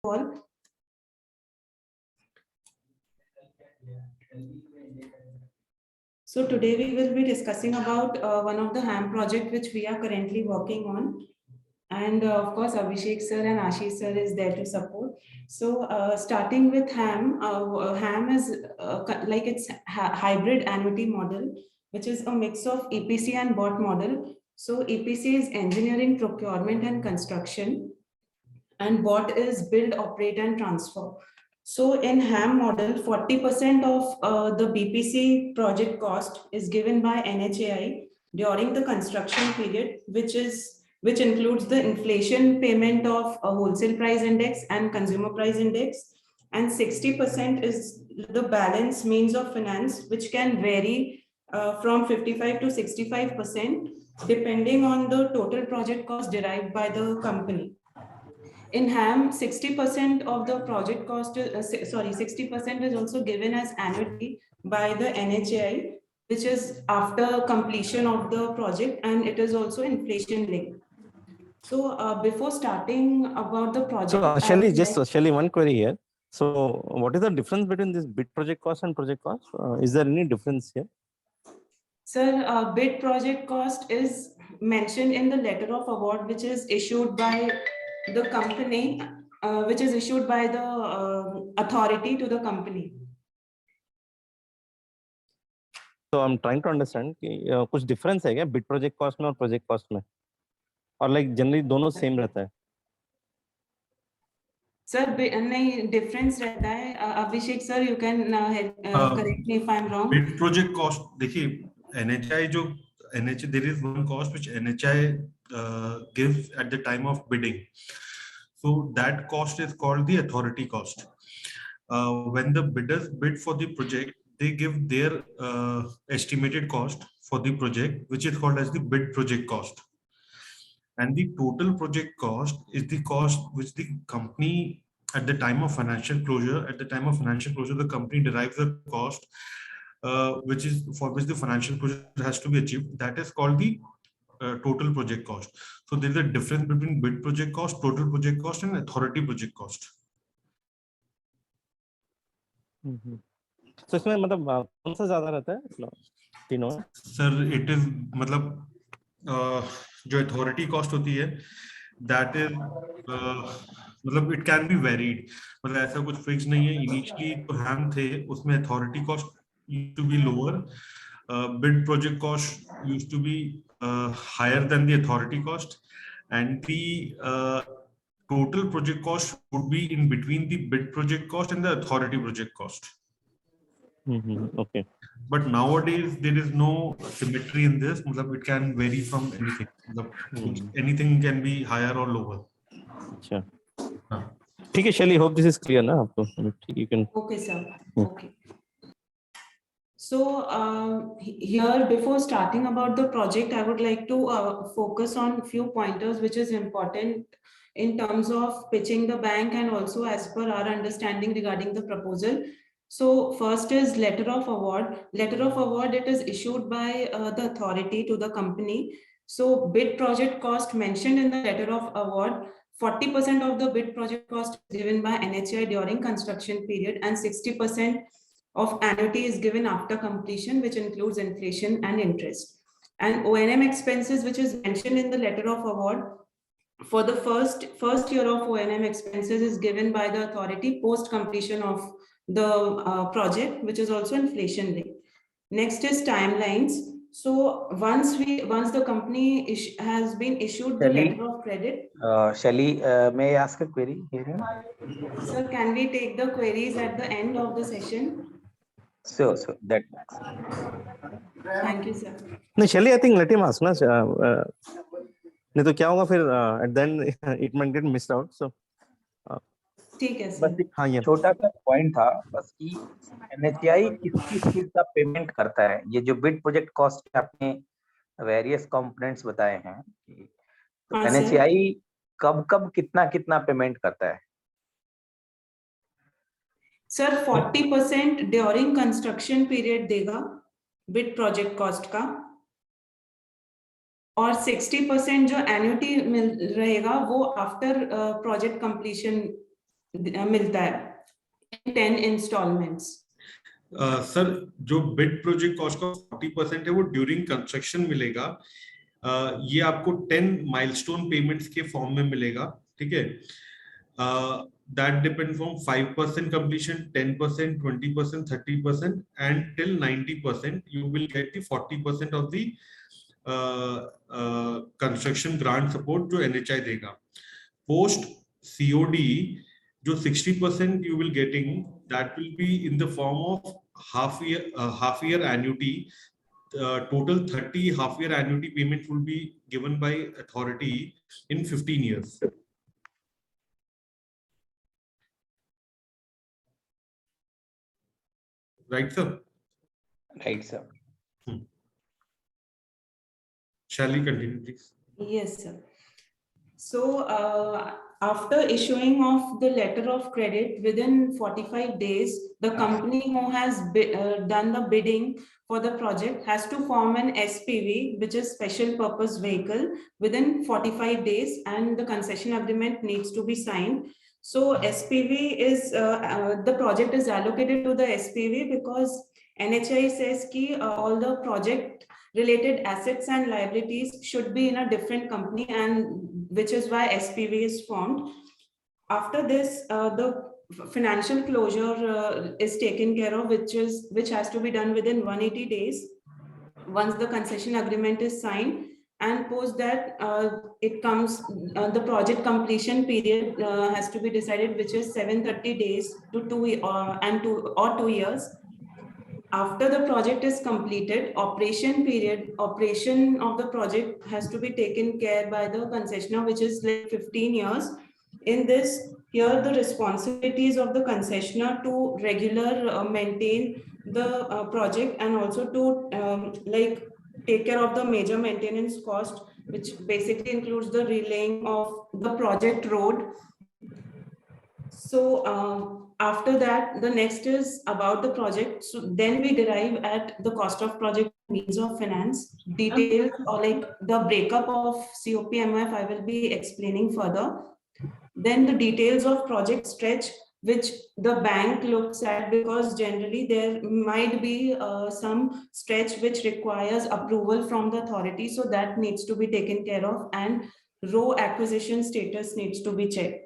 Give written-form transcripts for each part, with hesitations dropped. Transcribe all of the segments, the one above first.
all. So today we will be discussing about one of the HAM project which we are currently working on. And of course, Abhishek sir and Ashish sir is there to support. So starting with HAM, HAM is like it's hybrid annuity model, which is a mix of EPC and BOT model. So EPC is engineering, procurement and construction, and BOT is build, operate and transfer. So in HAM model, 40% of the BPC project cost is given by NHAI during the construction period, which includes the inflation payment of a wholesale price index and consumer price index, and 60% is the balance means of finance, which can vary from 55 to 65% depending on the total project cost derived by the company. In HAM, 60% of the project cost, 60% is also given as annuity by the NHAI, which is after completion of the project, and it is also inflation linked. So before starting about the project. So Shelly, one query here. So what is the difference between this bid project cost and project cost? Is there any difference here? Sir, bid project cost is mentioned in the letter of award, which is issued by the company, which is issued by the authority to the company. So I'm trying to understand कुछ difference है क्या bid project cost में और project cost में, और like generally दोनों same रहता है? सर नहीं डिफरेंस रहता है. Abhishek sir, you can correct me if I am wrong. Bid project cost देखिए, एनएचआई जो NHAI, there is one cost which NHAI gives at the time of bidding. So that cost is called the authority cost. When the bidders bid for the project, they give their estimated cost for the project, which is called as the bid project cost. And the total project cost is the cost which the company at the time of financial closure, the company derives the cost which is for which the financial closure has to be achieved. That is called the total project cost. So there is a difference between bid project cost, total project cost and authority project cost. So इसमें मतलब कौन सा ज्यादा रहता है तीनों? Sir it is मतलब जो अथॉरिटी कॉस्ट होती है दैट इज मतलब इट कैन बी वेरीड, मतलब ऐसा कुछ फिक्स नहीं है. इनिशियली जो हैम थे उसमें authority cost used to be lower, bid project cost used to be higher than the authority cost, and the total project cost would be in between the bid project cost and the authority project cost. Okay. But nowadays there is no symmetry in this. It can vary from anything. Anything can be higher or lower. अच्छा. ठीक है Shelly, hope this is clear ना आपको? You can. Okay sir. Okay. So here, before starting about the project, I would like to focus on few pointers which is important in terms of pitching the bank and also as per our understanding regarding the proposal. So first is letter of award. Letter of award, it is issued by the authority to the company. So bid project cost mentioned in the letter of award, 40% of the bid project cost is given by NHAI during construction period and 60% of annuity is given after completion, which includes inflation and interest. And O&M expenses, which is mentioned in the letter of award, for the first year of O&M expenses is given by the authority post completion of the project, which is also inflation linked. Next is timelines. So once the company has been issued the letter of credit. Shelly, may I ask a query here? Sir, can we take the queries at the end of the session? Sure, that works. Thank you, sir. No, Shelly, I think let him ask ना. नहीं तो क्या होगा फिर at the end it might get missed out. So ठीक है sir. हाँ, ये छोटा सा पॉइंट था बस कि NHAI किस चीज का पेमेंट करता है. ये जो बिड प्रोजेक्ट कॉस्ट के आपने वेरियस कंपोनेंट्स बताए हैं, तो NHAI कब कितना पेमेंट करता है? सर 40% ड्यूरिंग कंस्ट्रक्शन पीरियड देगा बिड प्रोजेक्ट कॉस्ट का, और 60% जो एन्युटी मिल रहेगा वो आफ्टर प्रोजेक्ट कंप्लीशन मिलता है 10 installments. सर जो बिड प्रोजेक्ट कॉस्ट का 40% है वो ड्यूरिंग कंस्ट्रक्शन मिलेगा. ये आपको 10 माइलस्टोन पेमेंट्स के फॉर्म में मिलेगा. ठीक है. That depends from 5% completion, 10%, 20%, 30%, and till 90%, you will get the 40% of the construction grant support जो NHI देगा. Post COD, जो 60% you will getting, that will be in the form of half year annuity. Total 30 half year annuity payments will be given by authority in 15 years. Right, sir? Right, sir. Shall we continue, please? Yes, sir. So after issuing of the letter of credit within 45 days, the company who has done the bidding for the project has to form an SPV, which is special purpose vehicle, within 45 days, and the concession agreement needs to be signed. So SPV is the project is allocated to the SPV because NHI says ki all the project related assets and liabilities should be in a different company, and which is why SPV is formed. After this, the financial closure is taken care of, which has to be done within 180 days once the concession agreement is signed. And post that, it comes, the project completion period has to be decided, which is 730 days to 2 years. After the project is completed, operation of the project has to be taken care by the concessionaire, which is like 15 years. In this, here the responsibilities of the concessionaire to regular maintain the project, and also to like take care of the major maintenance cost, which basically includes the relaying of the project road. So after that, the next is about the project. So then we derive at the cost of project means of finance details, or like the breakup of COPMF I will be explaining further. Then the details of project stretch, which the bank looks at, because generally there might be some stretch which requires approval from the authority, so that needs to be taken care of, and row acquisition status needs to be checked.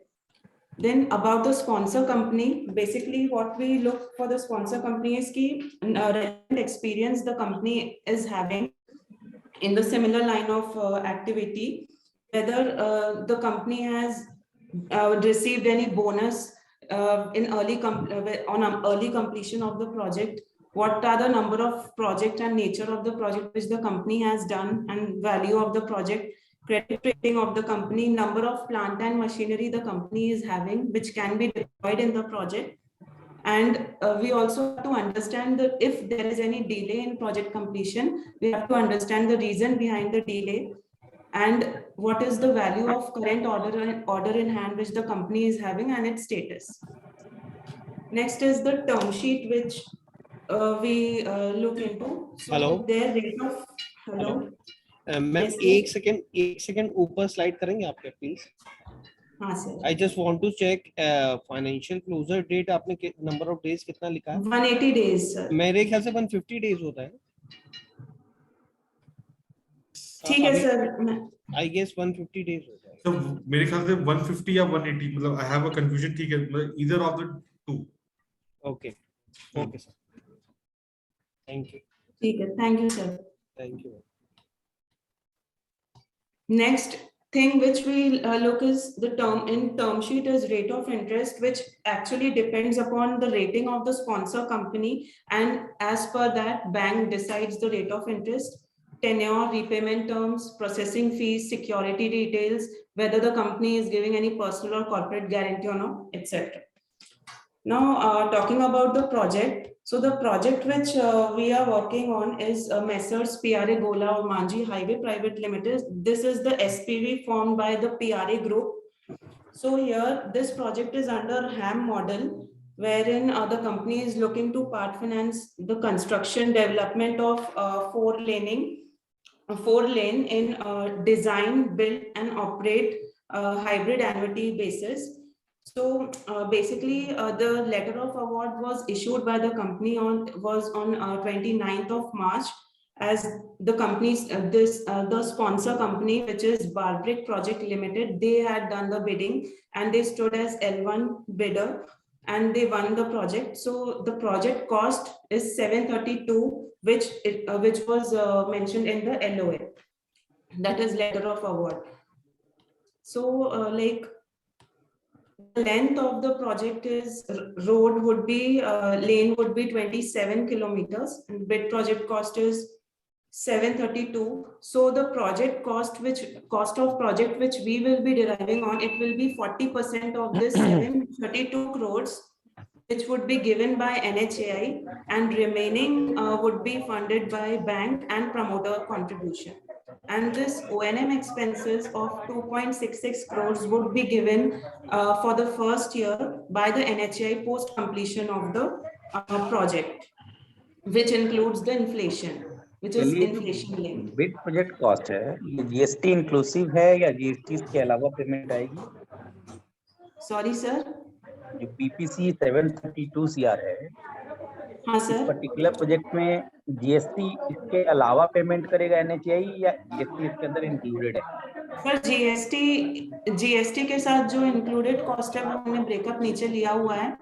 Then about the sponsor company, basically what we look for the sponsor company is ki relevant experience the company is having in the similar line of activity, whether the company has received any bonus in early on early completion of the project, what are the number of project and nature of the project which the company has done, and value of the project, credit rating of the company, number of plant and machinery the company is having, which can be deployed in the project. And we also have to understand that if there is any delay in project completion, we have to understand the reason behind the delay, and what is the value of current order in hand which the company is having, and its status. Next is the term sheet, which we look into. So Hello? their rate of hello. Ma'am Yes, sir. एक second ऊपर slide करेंगे आपके please. हाँ sir. I just want to check financial closure date आपने number of days कितना लिखा है? 180 days sir. मेरे ख्याल से 150 डेज होता है. ठीक है सर. आई गेस 150 डेज होता है. तो मेरे ख्याल से 150 या 180, मतलब आई हैव अ कंफ्यूजन. ठीक है, मतलब either of the two. Okay okay sir, thank you. ठीक है, thank you sir. Thank you. Next thing which we look is the term sheet is rate of interest, which actually depends upon the rating of the sponsor company, and as per that, bank decides the rate of interest, tenure, repayment terms, processing fees, security details, whether the company is giving any personal or corporate guarantee or not, etc. Now talking about the project. So the project which we are working on is Messrs PRA Gola or Manji Highway Private Limited. This is the SPV formed by the PRA group. So here this project is under HAM model, wherein the company is looking to part finance the construction development of 4 lane in design, build and operate hybrid annuity basis. So basically, the letter of award was issued by the company on 29th of March, as the company's the sponsor company, which is Barbrick Project Limited. They had done the bidding and they stood as L1 bidder and they won the project. So the project cost is 732, which was mentioned in the LOA. That is letter of award. So like, the length of the project is road would be lane would be 27 kilometers and bid project cost is 732. So the project cost of project which we will be deriving on, it will be 40% of this 732 crores, which would be given by NHAI, and remaining would be funded by bank and promoter contribution. And this O&M expenses of 2.66 crores would be given for the first year by the NHAI post completion of the project, which includes the inflation, which is inflation linked. Bid project cost है, ये GST inclusive है या GST के अलावा payment आएगी? Sorry sir. जो BPC 732 CR है, हाँ इस सर. पर्टिकुलर प्रोजेक्ट में जीएसटी इसके अलावा पेमेंट करेगा एनएचएआई या जीएसटी इसके अंदर इंक्लूडेड है? सर जीएसटी के साथ जो इंक्लूडेड कॉस्ट है वो हमने ब्रेकअप नीचे लिया हुआ है.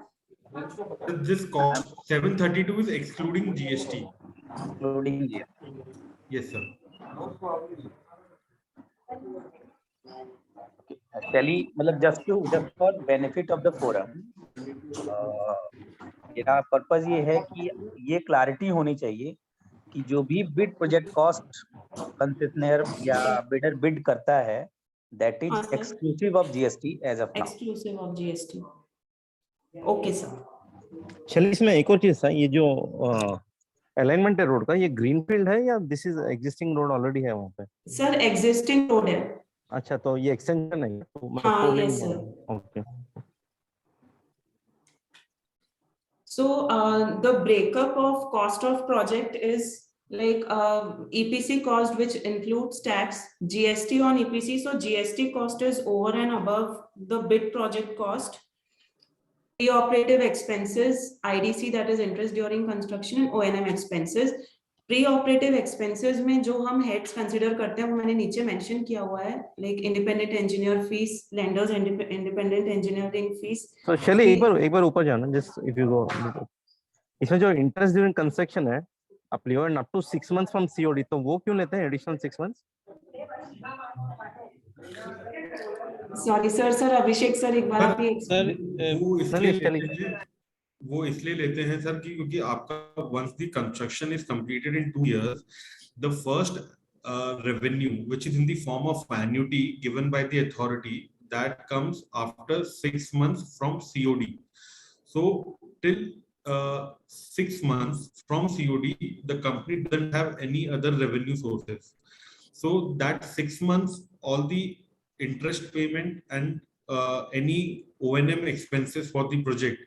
This cost 732 is excluding GST. Including GST. Yes, sir. चली मतलब just for benefit of the forum, मेरा पर्पस ये है कि ये क्लैरिटी होनी चाहिए कि जो भी बिड प्रोजेक्ट कॉस्ट कंसेशनर या बिडर बिड करता है, दैट हाँ, is sir. Exclusive of GST as of now. Exclusive of GST. Okay sir. चलिए, इसमें एक और चीज था, ये जो अलाइनमेंट है रोड का, ये ग्रीन फील्ड है या this is existing road already है वहाँ पे? सर एग्जिस्टिंग रोड है. अच्छा, तो ये एक्सटेंशन है तो मतलब हाँ, 4 yes, lane. sir. Okay. So the breakup of cost of project is like EPC cost, which includes tax, GST on EPC. So GST cost is over and above the bid project cost. Pre-operative expenses, IDC, that is interest during construction, and O&M expenses. Pre-operative expenses में जो हम heads consider करते हैं वो मैंने नीचे mention किया हुआ है, like independent engineer fees, lenders independent engineering fees. तो चलिए एक बार ऊपर जाना, जस्ट इफ यू गो. इसमें जो इंटरेस्ट ड्यूरिंग कंस्ट्रक्शन है applicable up to 6 months from COD, तो वो क्यों लेते हैं एडिशनल 6 months? Sorry सर अभिषेक सर एक बार आप ये सर वो इसलिए लेते हैं सर कि क्योंकि आपका once the construction is completed in 2 years, the first revenue which is in the form of annuity given by the authority, that comes after 6 months from COD. So till 6 months from COD, the company doesn't have any other revenue sources. So that 6 months, all the interest payment and any O&M expenses for the project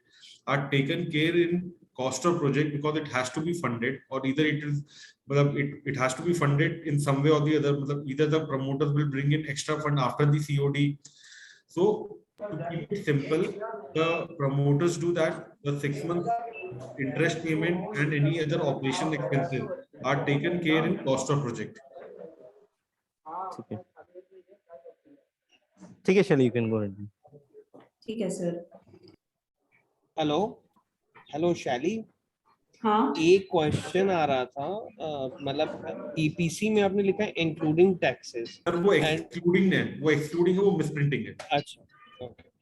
are taken care in cost of project, because it has to be funded, or either it has to be funded in some way or the other. Either the promoters will bring in extra fund after the COD. So to keep it simple, the promoters do that. The 6 months interest payment and any other operation expenses are taken care in cost of project. ठीक है, चलिए, you can go ahead. ठीक है sir. Hello शैली. हाँ, एक question आ रहा था, मतलब ईपीसी में आपने लिखा है इंक्लूडिंग टैक्सेस. सर वो एक्सक्लूडिंग है, वो मिसप्रिंटिंग है. अच्छा, ओके.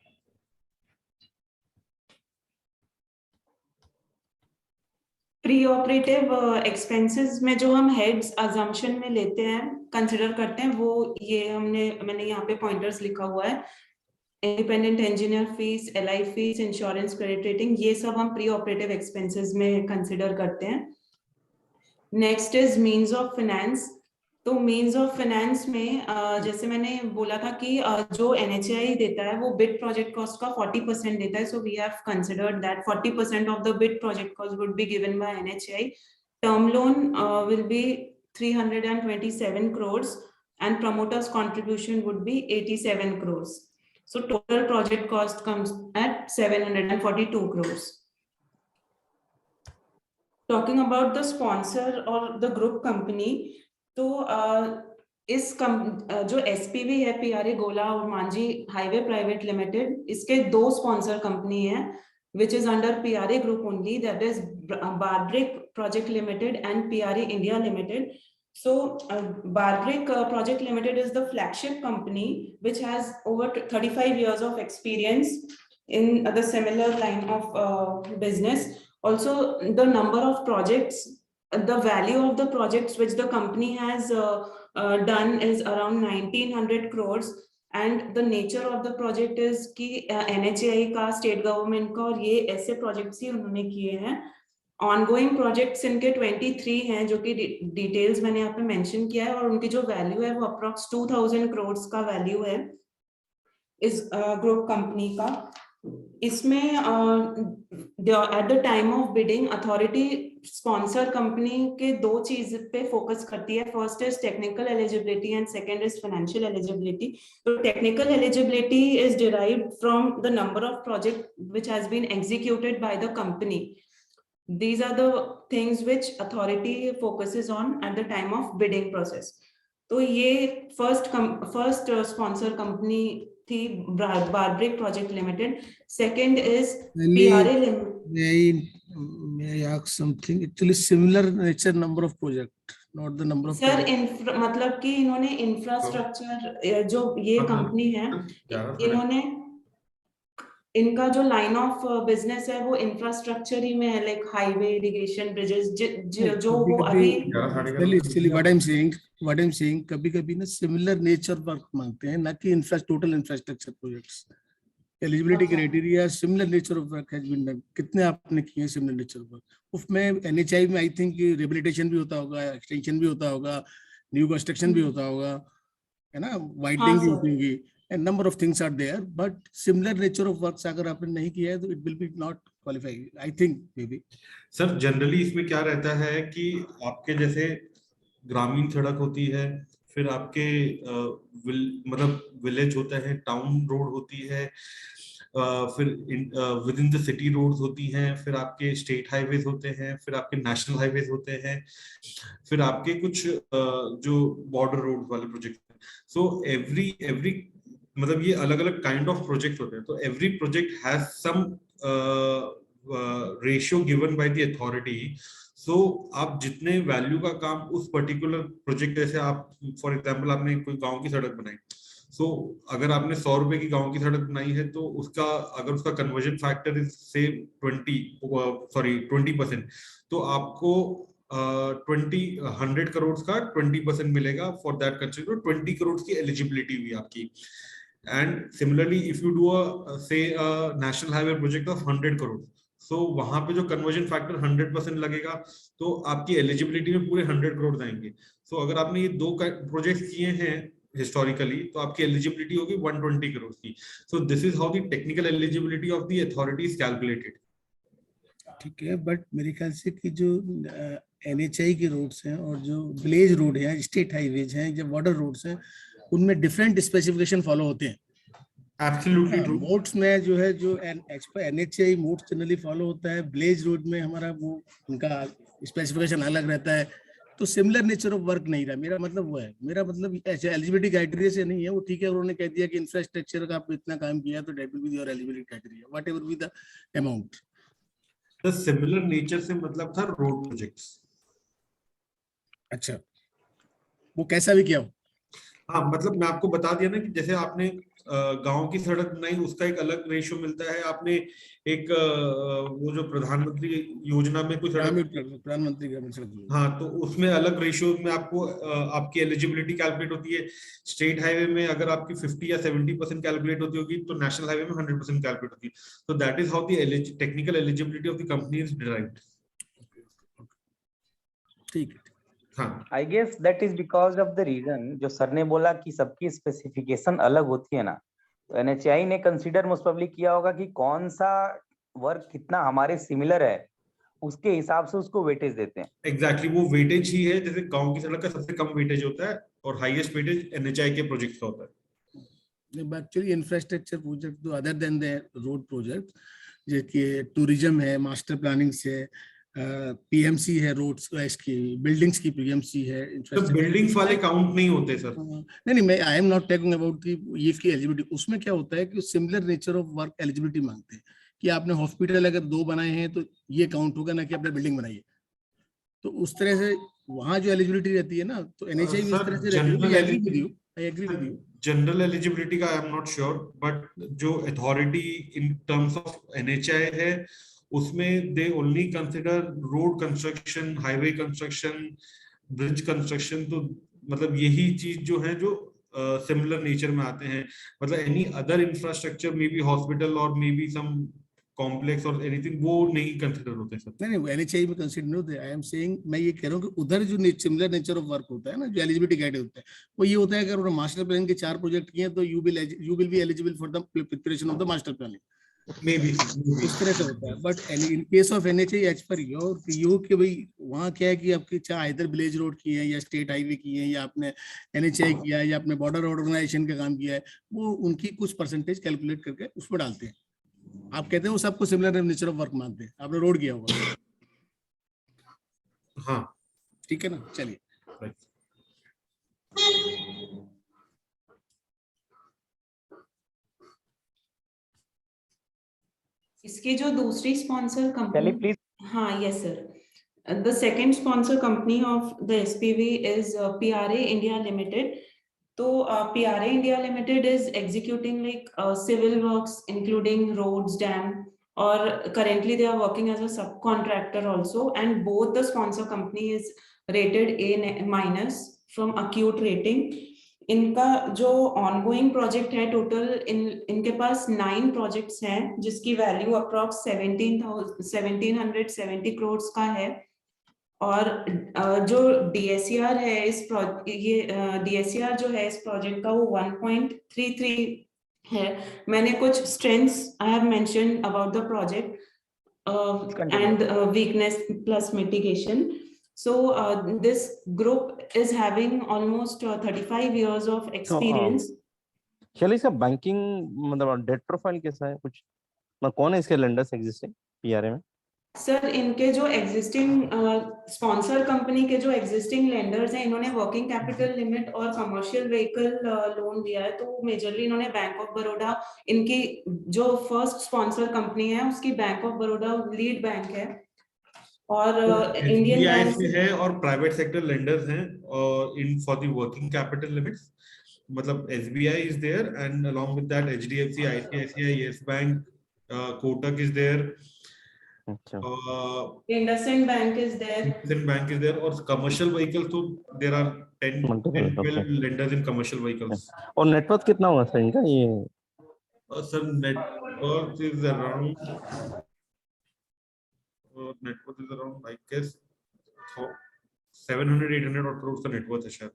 प्री ऑपरेटिव एक्सपेंसेस में जो हम हेड्स अजम्पशन में लेते हैं, कंसिडर करते हैं, वो ये मैंने यहाँ पे पॉइंटर्स लिखा हुआ है. Independent engineer fees, LI fees, insurance, credit rating, ये सब हम प्री ऑपरेटिव एक्सपेंसेस में कंसिडर करते हैं. Next is means of finance. तो मीन्स ऑफ फाइनेंस में जैसे मैंने बोला था कि जो एनएचएआई देता है वो बिड प्रोजेक्ट कॉस्ट का 40% देता है. So we have considered that 40% of the bid project cost would be given by NHAI. Term loan will be 327 crores and promoters contribution would be 87 crores. So total project cost comes at 742 crores. Talking about the sponsor or the group company, तो जो SPV है PRA गोला और Manjhi highway private limited, इसके दो sponsor company है which is under PRA group only, that is Barbrick Project Limited and PRA India Limited. So Barbrick Project Limited is the flagship company which has over 35 years of experience in the similar line of business. Also, the number of projects, the value of the projects which the company has done is around 1900 crores. And the nature of the project is कि NHAI का, state government का, और ये ऐसे projects ही उन्होंने किए हैं. Ongoing projects इनके 23 हैं, जो कि डिटेल्स मैंने यहाँ पे मेंशन किया है, और उनकी जो वैल्यू है वो अप्रॉक्स 2000 करोड़ का वैल्यू है इस ग्रुप कंपनी का. इसमें at the time of bidding authority sponsor company के दो चीज पे फोकस करती है. First is technical eligibility and second is financial eligibility. तो technical eligibility is derived from the number of project which has been executed by the company. These are the things which authority focuses on at the time of bidding process. तो ये first sponsor company थी Barbrick Project Limited. Second is PRA Limited. May I ask something? Actually, similar nature number of project, not the number of. Sir मतलब कि इन्होंने infrastructure, जो ये company है, इन्होंने इनका जो लाइन ऑफ बिजनेस है वो इंफ्रास्ट्रक्चर ही में है, लाइक हाईवे, इरिगेशन, ब्रिजेस, जो वो अभी what I'm saying, कभी-कभी ना सिमिलर नेचर वर्क मांगते हैं, ना कि total infrastructure projects. Eligibility criteria similar nature of work has been done. कितने आपने किए सिमिलर नेचर वर्क? उसमें NHI में आई थिंक रिहेबिलिटेशन भी होता होगा, एक्सटेंशन भी होता होगा, न्यू कंस्ट्रक्शन भी होता होगा, है ना, वाइडनिंग भी होती होगी, and number of things are there, but similar nature of works अगर आपने नहीं किया है तो it will be not qualify, I think maybe. Sir generally इसमें क्या रहता है कि आपके जैसे ग्रामीण सड़क होती है, फिर आपके मतलब विलेज होता है, टाउन रोड होती है, फिर within the city roads होती हैं, फिर आपके स्टेट हाईवेज होते हैं, फिर आपके नेशनल हाईवेज होते हैं, फिर आपके कुछ जो बॉर्डर रोड वाले प्रोजेक्ट. सो एवरी मतलब ये अलग अलग काइंड ऑफ प्रोजेक्ट होते हैं. तो every project has some ratio given by the authority. So आप जितने वैल्यू का काम उस पर्टिकुलर प्रोजेक्ट, जैसे आप फॉर एग्जांपल आपने कोई गांव की सड़क बनाई, सो अगर आपने 100 रुपए की गांव की सड़क बनाई है, तो उसका अगर उसका कन्वर्जन फैक्टर इज से 20%, तो आपको 100 करोड़ का 20% मिलेगा फॉर दैट कंसिडर 20 करोड़ की एलिजिबिलिटी हुई आपकी. And similarly if you do say national highway project of 100 crore, so वहां पे जो कन्वर्जन फैक्टर 100% लगेगा, तो आपकी एलिजिबिलिटी में पूरे 100 करोड़ आएंगे. सो अगर आपने ये दो प्रोजेक्ट किए हैं हिस्टोरिकली, तो आपकी एलिजिबिलिटी होगी 120 करोड़ की. So this is how the technical eligibility of the authority is calculated. ठीक है, बट मेरे ख्याल से कि जो NHI के रोड्स हैं और जो विलेज रोड है, स्टेट हाईवेज हैं, जो बॉर्डर रोड्स हैं, उनमें डिफरेंट स्पेसिफिकेशन फॉलो होते हैं. Absolutely true. मोड्स में जो है, जो NHI मोड्स जनरली फॉलो होता है. विलेज रोड में हमारा वो उनका स्पेसिफिकेशन अलग रहता है. तो सिमिलर नेचर ऑफ वर्क नहीं रहा. मेरा मतलब वो है, मेरा मतलब ऐसे एलिजिबिलिटी क्राइटेरिया से नहीं है वो. ठीक है, उन्होंने कह दिया कि इंफ्रास्ट्रक्चर का आपने इतना काम किया, तो that will be your eligibility criteria, whatever be the amount. The similar nature से मतलब था रोड प्रोजेक्ट्स. अच्छा, वो कैसा भी किया हो. हाँ, मतलब मैं आपको बता दिया ना कि जैसे आपने गांव की सड़क बनाई, उसका एक अलग रेशियो मिलता है. आपने एक वो जो प्रधानमंत्री योजना में कुछ प्रधानमंत्री ग्रामीण सड़क योजना, हाँ, तो उसमें अलग रेशियो में आपको आपकी एलिजिबिलिटी कैलकुलेट होती है. स्टेट हाईवे में अगर आपकी 50 या 70% कैलकुलेट होती होगी, तो नेशनल हाईवे में 100% कैलकुलेट होती है. तो that is how the technical eligibility of the company is derived. ठीक है. हाँ, I guess that is because of the reason जो सर ने बोला कि सबकी स्पेसिफिकेशन अलग होती है ना. तो NHI ने कंसीडर मोस्ट प्रोबेबली किया होगा कि कौन सा वर्क कितना हमारे सिमिलर है, उसके हिसाब से उसको वेटेज देते हैं. एग्जैक्टली वो वेटेज ही है. जैसे गांव की सड़क का सबसे कम वेटेज होता है और हाईएस्ट वेटेज NHI के प्रोजेक्ट का होता है. एक्चुअली इंफ्रास्ट्रक्चर प्रोजेक्ट तो other than the road project, जैसे टूरिज्म है, मास्टर प्लानिंग से, पीएमसी है, रोड्स इसकी बिल्डिंग्स की पीएमसी है, तो इंफ्रास्ट्रक्चर। बिल्डिंग्स वाले काउंट नहीं होते सर। नहीं, मैं आई एम नॉट टॉकिंग अबाउट की ये की एलिजिबिलिटी। उसमें क्या होता है कि similar nature of work eligibility मांगते हैं कि आपने हॉस्पिटल अगर 2 बनाए हैं तो ये काउंट होगा, ना कि आपने बिल्डिंग बनाई है। तो उस तरह से वहां जो एलिजिबिलिटी रहती है ना, तो एनएचआई भी इस तरह से रहती है। I agree with you, I agree with you. General eligibility का I am not sure, but जो authority in terms of NHAI है उसमें they only consider road construction, highway construction, bridge construction. तो मतलब यही चीज जो है जो सिमिलर नेचर में आते हैं। मतलब any other infrastructure, may be hospital और मे बी सम कॉम्प्लेक्स और एनीथिंग, वो नहीं कंसिडर होते सर। नहीं, एनएचआई में कंसीडर नहीं होते। आई एम सेइंग, मैं ये कह रहा हूँ कि उधर जो सिमिलर नेचर ऑफ वर्क होता है ना, जो एलिजिबिलिटी क्राइटेरिया होता है, वो ये होता है कि अगर उन्होंने मास्टर प्लान के 4 प्रोजेक्ट किए हैं तो you will be eligible for the preparation of the master planning. May be इस तरह से होता है। But in case of NHAI, as per यो कि भाई वहाँ क्या है कि आपकी चाहे इधर विलेज रोड की है या स्टेट हाईवे की है या आपने एनएचआई किया है या आपने बॉर्डर ऑर्गेनाइजेशन का काम किया है, वो उनकी कुछ परसेंटेज कैलकुलेट करके उसमें डालते हैं। आप कहते हैं वो सबको सिमिलर नेचर ऑफ वर्क मानते हैं। आपने रोड किया होगा, हाँ ठीक है ना? चलिए, इसकी जो दूसरी स्पॉन्सर चलिए कंपनी, प्लीज। हाँ yes sir, the second sponsor company of the SPV is PRA India limited. तो PRA India Limited is executing like civil works including roads, dam, or currently they are working as a subcontractor also, and both the sponsor company is rated A minus from acute rating. इनका जो ongoing project है total, इनके पास 9 projects हैं जिसकी value approx 1770 crore का है। और जो DSCR है DSCR जो है इस प्रोजेक्ट का वो 1.33 है। मैंने कुछ strengths I have mentioned about the project and weakness plus mitigation. So this group is having almost 35 years of experience. चलिए, इसका बैंकिंग मतलब डेट प्रोफाइल कैसा है कुछ, मतलब कौन है इसके लेंडर्स एग्जिस्टिंग पीआरए में? सर इनके जो एग्जिस्टिंग स्पॉन्सर कंपनी के जो एग्जिस्टिंग लेंडर्स हैं, इन्होंने वर्किंग कैपिटल लिमिट और कमर्शियल व्हीकल लोन दिया है। तो मेजरली इन्होंने बैंक ऑफ बड़ौदा, इनकी जो फर्स्ट स्पॉन्सर कंपनी है उसकी bank of Baroda lead bank है, और इंडियन बैंक है और प्राइवेट सेक्टर लेंडर्स हैं और in for the working capital limits. मतलब SBI is there and along with that HDFC, ICICI, Yes Bank, Kotak is there. अच्छा, IndusInd Bank is there. IndusInd Bank is there और commercial vehicles तो there are 10 Multiple, 12 okay. lenders in commercial vehicles. और net worth कितना होगा sir इनका? ये Sir, net worth is around I guess 700-800 crores का net worth है शायद।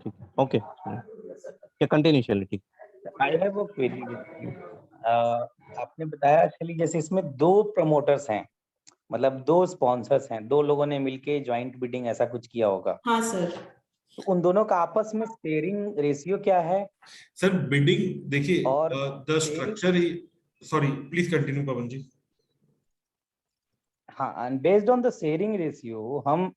ठीक है, ओके, क्या कंटिन्यू चलिए, ठीक। I have a query. आपने बताया चलिए जैसे इसमें 2 प्रमोटर्स हैं, मतलब 2 स्पॉन्सर्स हैं, 2 लोगों ने मिलके ज्वाइंट बिडिंग ऐसा कुछ किया होगा। हाँ सर। तो उन दोनों का आपस में शेयरिंग रेशियो क्या है? सर बिडिंग देखिए, और द स्ट्रक्चर ही, sorry please continue Pawan ji. हाँ, and based on the sharing ratio हम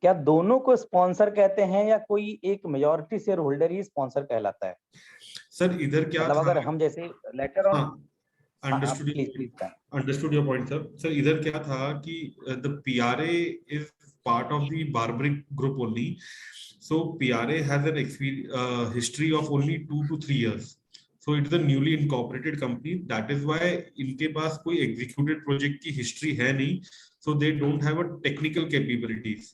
क्या दोनों को स्पॉन्सर कहते हैं या कोई एक मेजॉरिटी शेयर होल्डर ही स्पॉन्सर कहलाता है? सर इधर क्या मतलब था, अगर हम जैसे later on understood your point sir. Sir इधर क्या था कि the PRA is part of the barbaric group only, so PRA has an history of only 2 to 3 years, so it is a newly incorporated company, that is why इनके पास कोई executed project की history है नहीं, so they don't have a technical capabilities,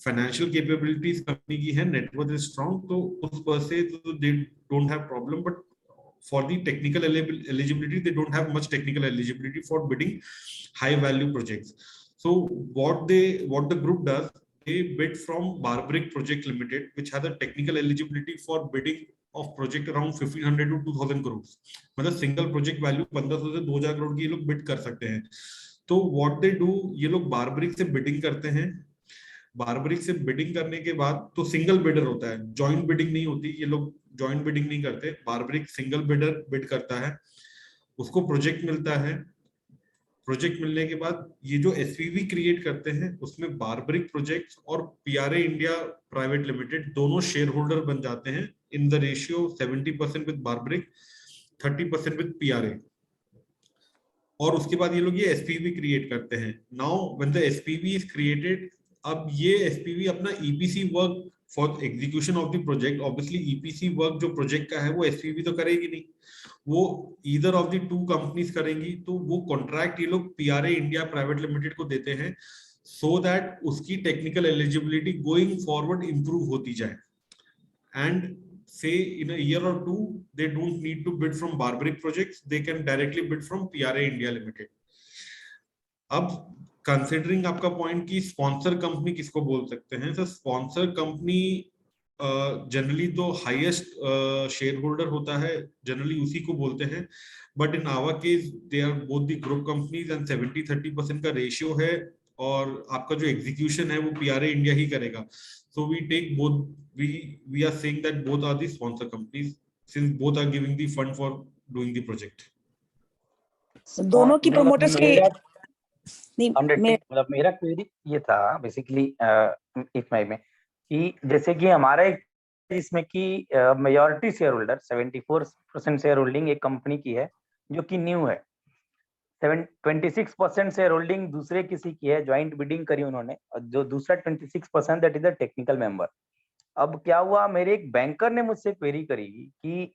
financial capabilities company की है, net worth is strong, तो उस पर से they don't have problem, but for the technical eligibility they don't have much technical eligibility for bidding high value projects. So what the group does, they bid from Barbaric Project Limited, which has a technical eligibility for bidding of project around 1500 to 2000 crores. मतलब single project value 1500 से 2000 करोड़ की ये लोग bid कर सकते हैं। तो what they do, ये लोग बारबरिक से बिडिंग करते हैं बारबरिक से बिडिंग करने के बाद तो सिंगल बिडर होता है, जॉइंट बिडिंग नहीं होती, ये लोग जॉइंट बिडिंग नहीं करते, बारबरिक सिंगल बिडर बिड करता है, उसको प्रोजेक्ट मिलता है। प्रोजेक्ट मिलने के बाद ये जो एसपीवी क्रिएट करते हैं उसमें बारबरिक प्रोजेक्ट्स और पीआरए इंडिया प्राइवेट लिमिटेड दोनों शेयर होल्डर बन जाते हैं in the ratio 70% with barbaric, 30% with PRA. और उसके बाद ये लोग ये एसपीवी क्रिएट करते हैं। Now when the SPV is created, अब ये एसपीवी अपना EPC work for execution of the project, obviously EPC work जो प्रोजेक्ट का है वो एसपीवी तो करेगी नहीं, वो either of the two companies करेंगी। तो वो कॉन्ट्रैक्ट ये लोग पीआरए इंडिया प्राइवेट लिमिटेड को देते हैं सो दैट उसकी technical eligibility going forward improve होती जाए। And say in a year or two they don't need to bid from barbaric projects, they can directly bid from PRA India Limited. अब considering आपका point कि sponsor company किसको बोल सकते हैं, तो स्पॉन्सर कंपनी जनरली तो हाईएस्ट शेयर होल्डर होता है, जनरली उसी को बोलते हैं। But in our case they are both the group companies and 70-30% का रेशियो है, और आपका जो एग्जीक्यूशन है वो पीआरए इंडिया ही करेगा। So we take both, we are saying that both are the sponsor companies since both are giving the fund for doing the project. दोनों की promoters की मतलब मेरा क्वेरी ये था बेसिकली इफ माय में कि जैसे कि हमारा एक इसमें कि majority share holder 74% share holding एक कंपनी की है जो कि न्यू है, 26% शेयर होल्डिंग दूसरे किसी की है, ज्वाइंट बिडिंग करी उन्होंने, और जो दूसरा 26% that is the technical member. अब क्या हुआ, मेरे एक बैंकर ने मुझसे क्वेरी करी कि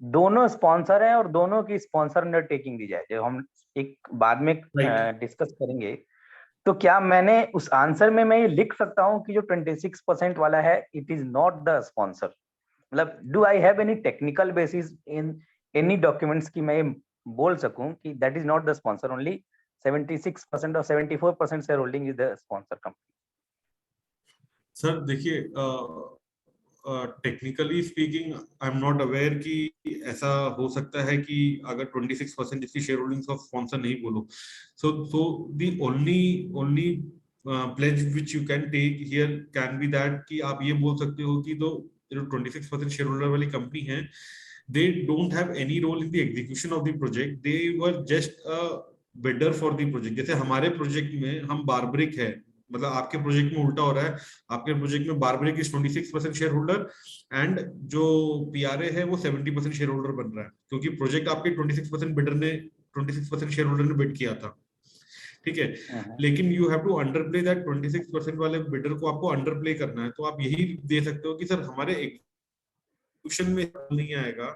दोनों स्पॉन्सर हैं और दोनों की स्पॉन्सर अंडरटेकिंग दी जाए, जो हम एक बाद में डिस्कस करेंगे। तो क्या मैंने उस आंसर में मैं ये लिख सकता हूँ कि जो 26% वाला है it is not the sponsor, मतलब do I have any technical basis in any documents की मैं बोल सकूं कि that is not the sponsor, only 76% और 74% share holding is the sponsor company? Sir देखिए, technically speaking I am not aware कि ऐसा हो सकता है कि अगर 26% जिसकी शेयर होल्डिंग्स ऑफ स्पॉन्सर नहीं बोलो, so the only pledge which you can take here can be that कि आप ये बोल सकते हो कि जो 26% शेयर होल्डर वाली कंपनी है, they don't have any role in the execution of the project, they were just a bidder for the project। जैसे हमारे प्रोजेक्ट में हम बारबरिक है, मतलब आपके प्रोजेक्ट में उल्टा हो रहा है, आपके प्रोजेक्ट में barbaric is 26% share holder and जो पीआरए है वो 70% शेयर होल्डर बन रहा है, क्योंकि प्रोजेक्ट आपके 26% बिडर ने 26% शेयर होल्डर ने बिड किया था, ठीक है। लेकिन यू हैव टू अंडरप्ले दैट 26% वाले बिडर को आपको अंडरप्ले करना है। तो आप यही दे सकते हो कि सर हमारे एग्जीक्यूशन में नहीं आएगा,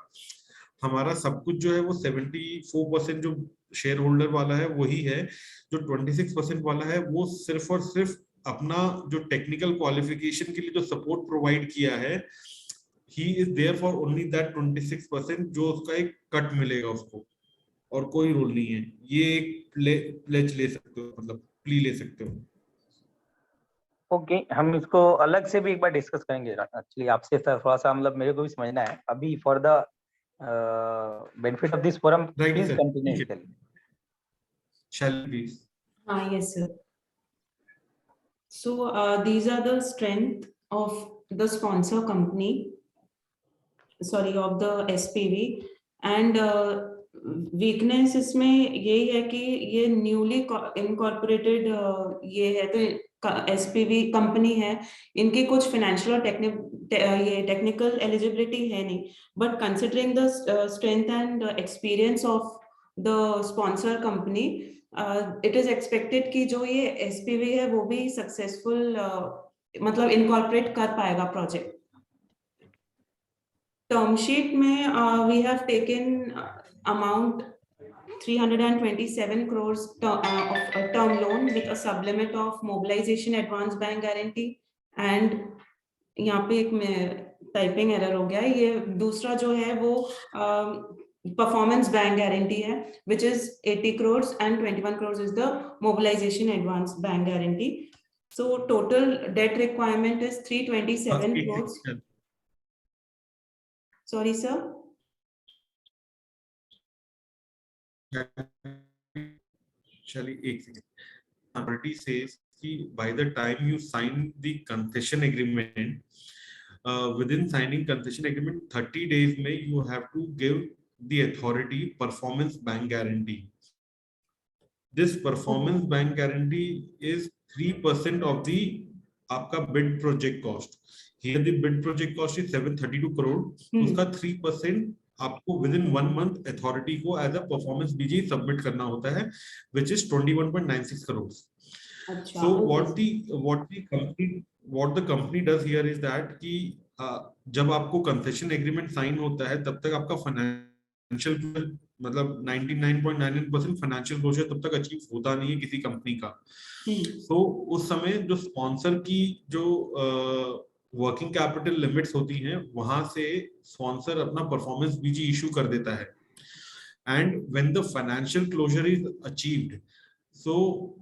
हमारा सब कुछ जो है वो 74% जो शेयर होल्डर वाला है वही है, जो 26% वाला है वो सिर्फ और सिर्फ अपना जो टेक्निकल क्वालिफिकेशन के लिए जो सपोर्ट प्रोवाइड किया है, he is there for only that 26% जो उसका एक कट मिलेगा उसको, और कोई रोल नहीं है। ये एक प्लेज ले सकते हो, मतलब प्ली ले सकते हो। ओके, हम इसको अलग से भी एक बार डिस्कस करेंगे। एक्चुअली आपसे थोड़ा सा मतलब मेरे को भी समझना है अभी, for the benefit of this forum please continue. Shall we please? Yes, sir. So these are the strength of the sponsor company, sorry, of the SPV, and weakness इसमें यही है कि ये न्यूली इनकॉर्पोरेटेड ये है, तो एसपीवी कंपनी है, इनकी कुछ फाइनेंशियल और ये टेक्निकल एलिजिबिलिटी है नहीं, but considering the strength and experience of the sponsor company, it is expected कि जो ये एसपीवी है वो भी सक्सेसफुल मतलब इनकॉर्पोरेट कर पाएगा प्रोजेक्ट। टर्म शीट में we have taken amount 327 crores of a term loan with a sublimit of mobilization advance bank guarantee, and यहाँ पे एक टाइपिंग एरर हो गया है, ये दूसरा जो है वो परफॉर्मेंस बैंक गारंटी है which is 80 crores and 21 crores is the mobilization advance bank guarantee. So total debt requirement is 327 crores. Sorry sir. Chali, एक सेकंड। Authority says कि by the time you sign the concession agreement, within signing concession agreement 30 days में you have to give the authority performance bank guarantee. This performance bank guarantee is 3% of the आपका bid project cost. Here the bid project cost is 732 crore. उसका 3% आपको within 1 month authority को as a performance BG submit करना होता है, which is 21.96 crores. So what the company does here is that कि जब आपको concession agreement sign होता है तब तक आपका financial मतलब 99.99% फाइनेंशियल क्लोजर तब तक अचीव होता नहीं है किसी कंपनी का. तो उस समय जो स्पॉन्सर की जो वर्किंग कैपिटल लिमिट्स होती हैं वहां से स्पॉन्सर अपना परफॉर्मेंस बीजी इशू कर देता है. And when the financial closure is achieved, so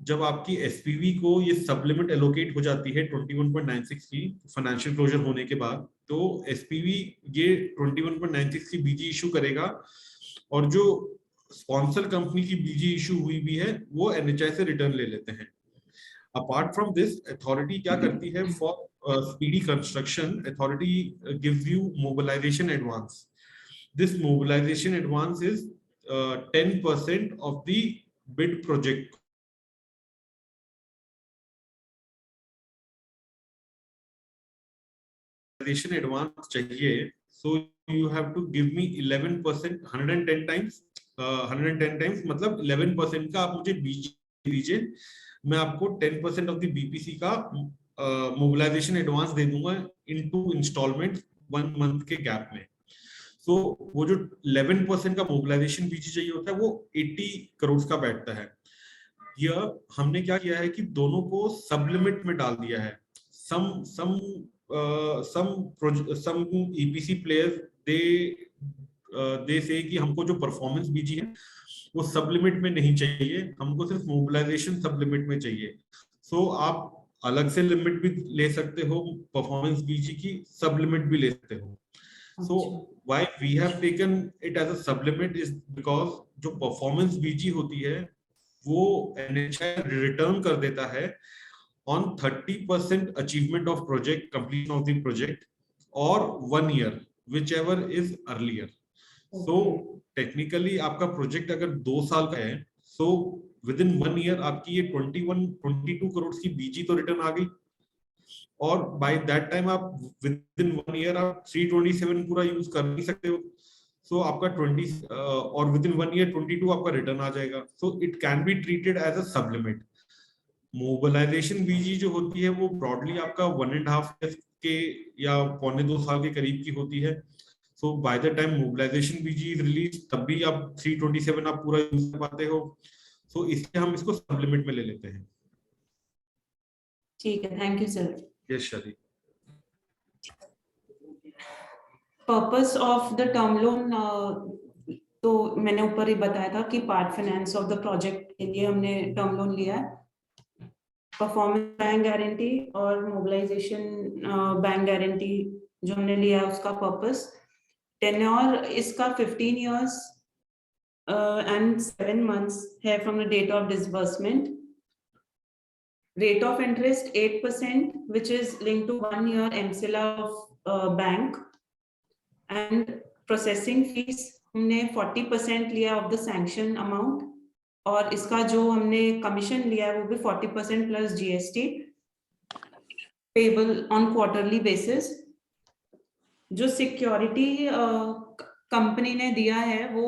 जब आपकी एसपीवी को ये सब लिमिट एलोकेट हो जाती है 21.96 की फाइनेंशियल क्लोजर होने के बाद, तो एसपीवी ये 21.96 की बीजी इशू करेगा और जो स्पॉन्सर कंपनी की बीजी इशू हुई भी है वो एनएचआई से रिटर्न ले लेते हैं. अपार्ट फ्रॉम दिस, अथॉरिटी क्या करती है for speedy construction, authority gives you mobilisation advance. This mobilisation advance is 10% of the bid project. Mobilisation advance चाहिए, so you have to give me 11%, 110 times मतलब 11% का आप मुझे बीजी दीजिए, मैं आपको 10% ऑफ द बीपीसी का मोबिलाइजेशन एडवांस दे दूंगा इन 2 इंस्टॉलमेंट 1 मंथ के गैप में. सो वो जो 11% का मोबिलाइजेशन बीजी चाहिए होता है वो 80 करोड़ का बैठता है. यह हमने क्या किया है कि दोनों को सब लिमिट में डाल दिया है. some EPC players they say कि हमको जो परफॉर्मेंस बीजी है वो सब लिमिट में नहीं चाहिए, हमको सिर्फ मोबिलाइजेशन सब लिमिट में चाहिए. सो आप अलग से लिमिट भी ले सकते हो, परफॉर्मेंस बीजी की सब लिमिट भी ले सकते हो. So why we have taken it as a sub limit is because जो परफॉर्मेंस बीजी होती है वो एनएचआई रिटर्न कर देता है on 30% achievement of project, completion of the project, or 1 year, whichever is earlier. So technically आपका project अगर 2 साल का है, so within 1 year आपकी ये 22 करोड़ की बीजी तो रिटर्न आ गई, और by that time आप within 1 year आप 327 पूरा यूज कर नहीं सकते हो. So आपका 20 और within 1 year 22 आपका रिटर्न आ जाएगा. So it can be treated as a sub limit. Mobilisation BG जो होती है वो ब्रॉडली आपका 1.5 ईयर के या 1.25 साल के करीब की होती है. So by the time mobilisation BG release तब भी आप 327 आप पूरा यूज कर पाते हो. सो इसलिए हम इसको सब लिमिट में ले लेते हैं. ठीक है, थैंक यू सर. यस शादी. Purpose of the term loan तो मैंने ऊपर ही बताया था कि part finance of the project के लिए हमने टर्म लोन लिया है. परफॉर्मेंस बैंक गारंटी और मोबिलाइजेशन बैंक गारंटी जो हमने लिया उसका पर्पस, टेन्योर इसका 15 years and 7 months है from the date of disbursement. Rate of interest 8%, which is linked to 1 year MCLR of bank, and processing fees हमने 40% लिया of the sanction amount, और इसका जो हमने कमीशन लिया है वो भी 40% plus GST payable on quarterly basis. जो सिक्योरिटी कंपनी ने दिया है वो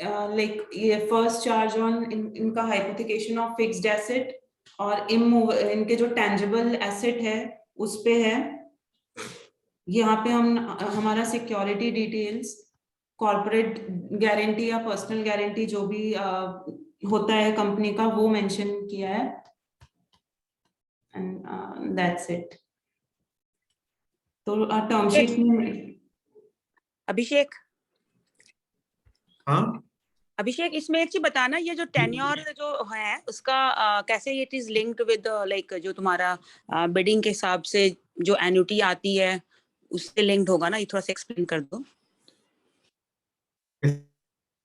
लाइक ये फर्स्ट चार्ज ऑन इनका हाइपोथिकेशन ऑफ फिक्स्ड एसेट और इनके जो टेंजिबल एसेट है उस पे है. यहाँ पे हम हमारा सिक्योरिटी डिटेल्स, कॉर्पोरेट गारंटी या पर्सनल गारंटी जो भी होता है कंपनी का वो मेंशन किया है. And that's it. तो टर्म शीट में अभिषेक हाँ अभिषेक इसमें एक चीज बताना, ये जो टेन्योर जो है उसका कैसे it is linked with like जो तुम्हारा बिडिंग के हिसाब से जो एन्युटी आती है उससे लिंक्ड होगा ना, ये थोड़ा सा एक्सप्लेन कर दो.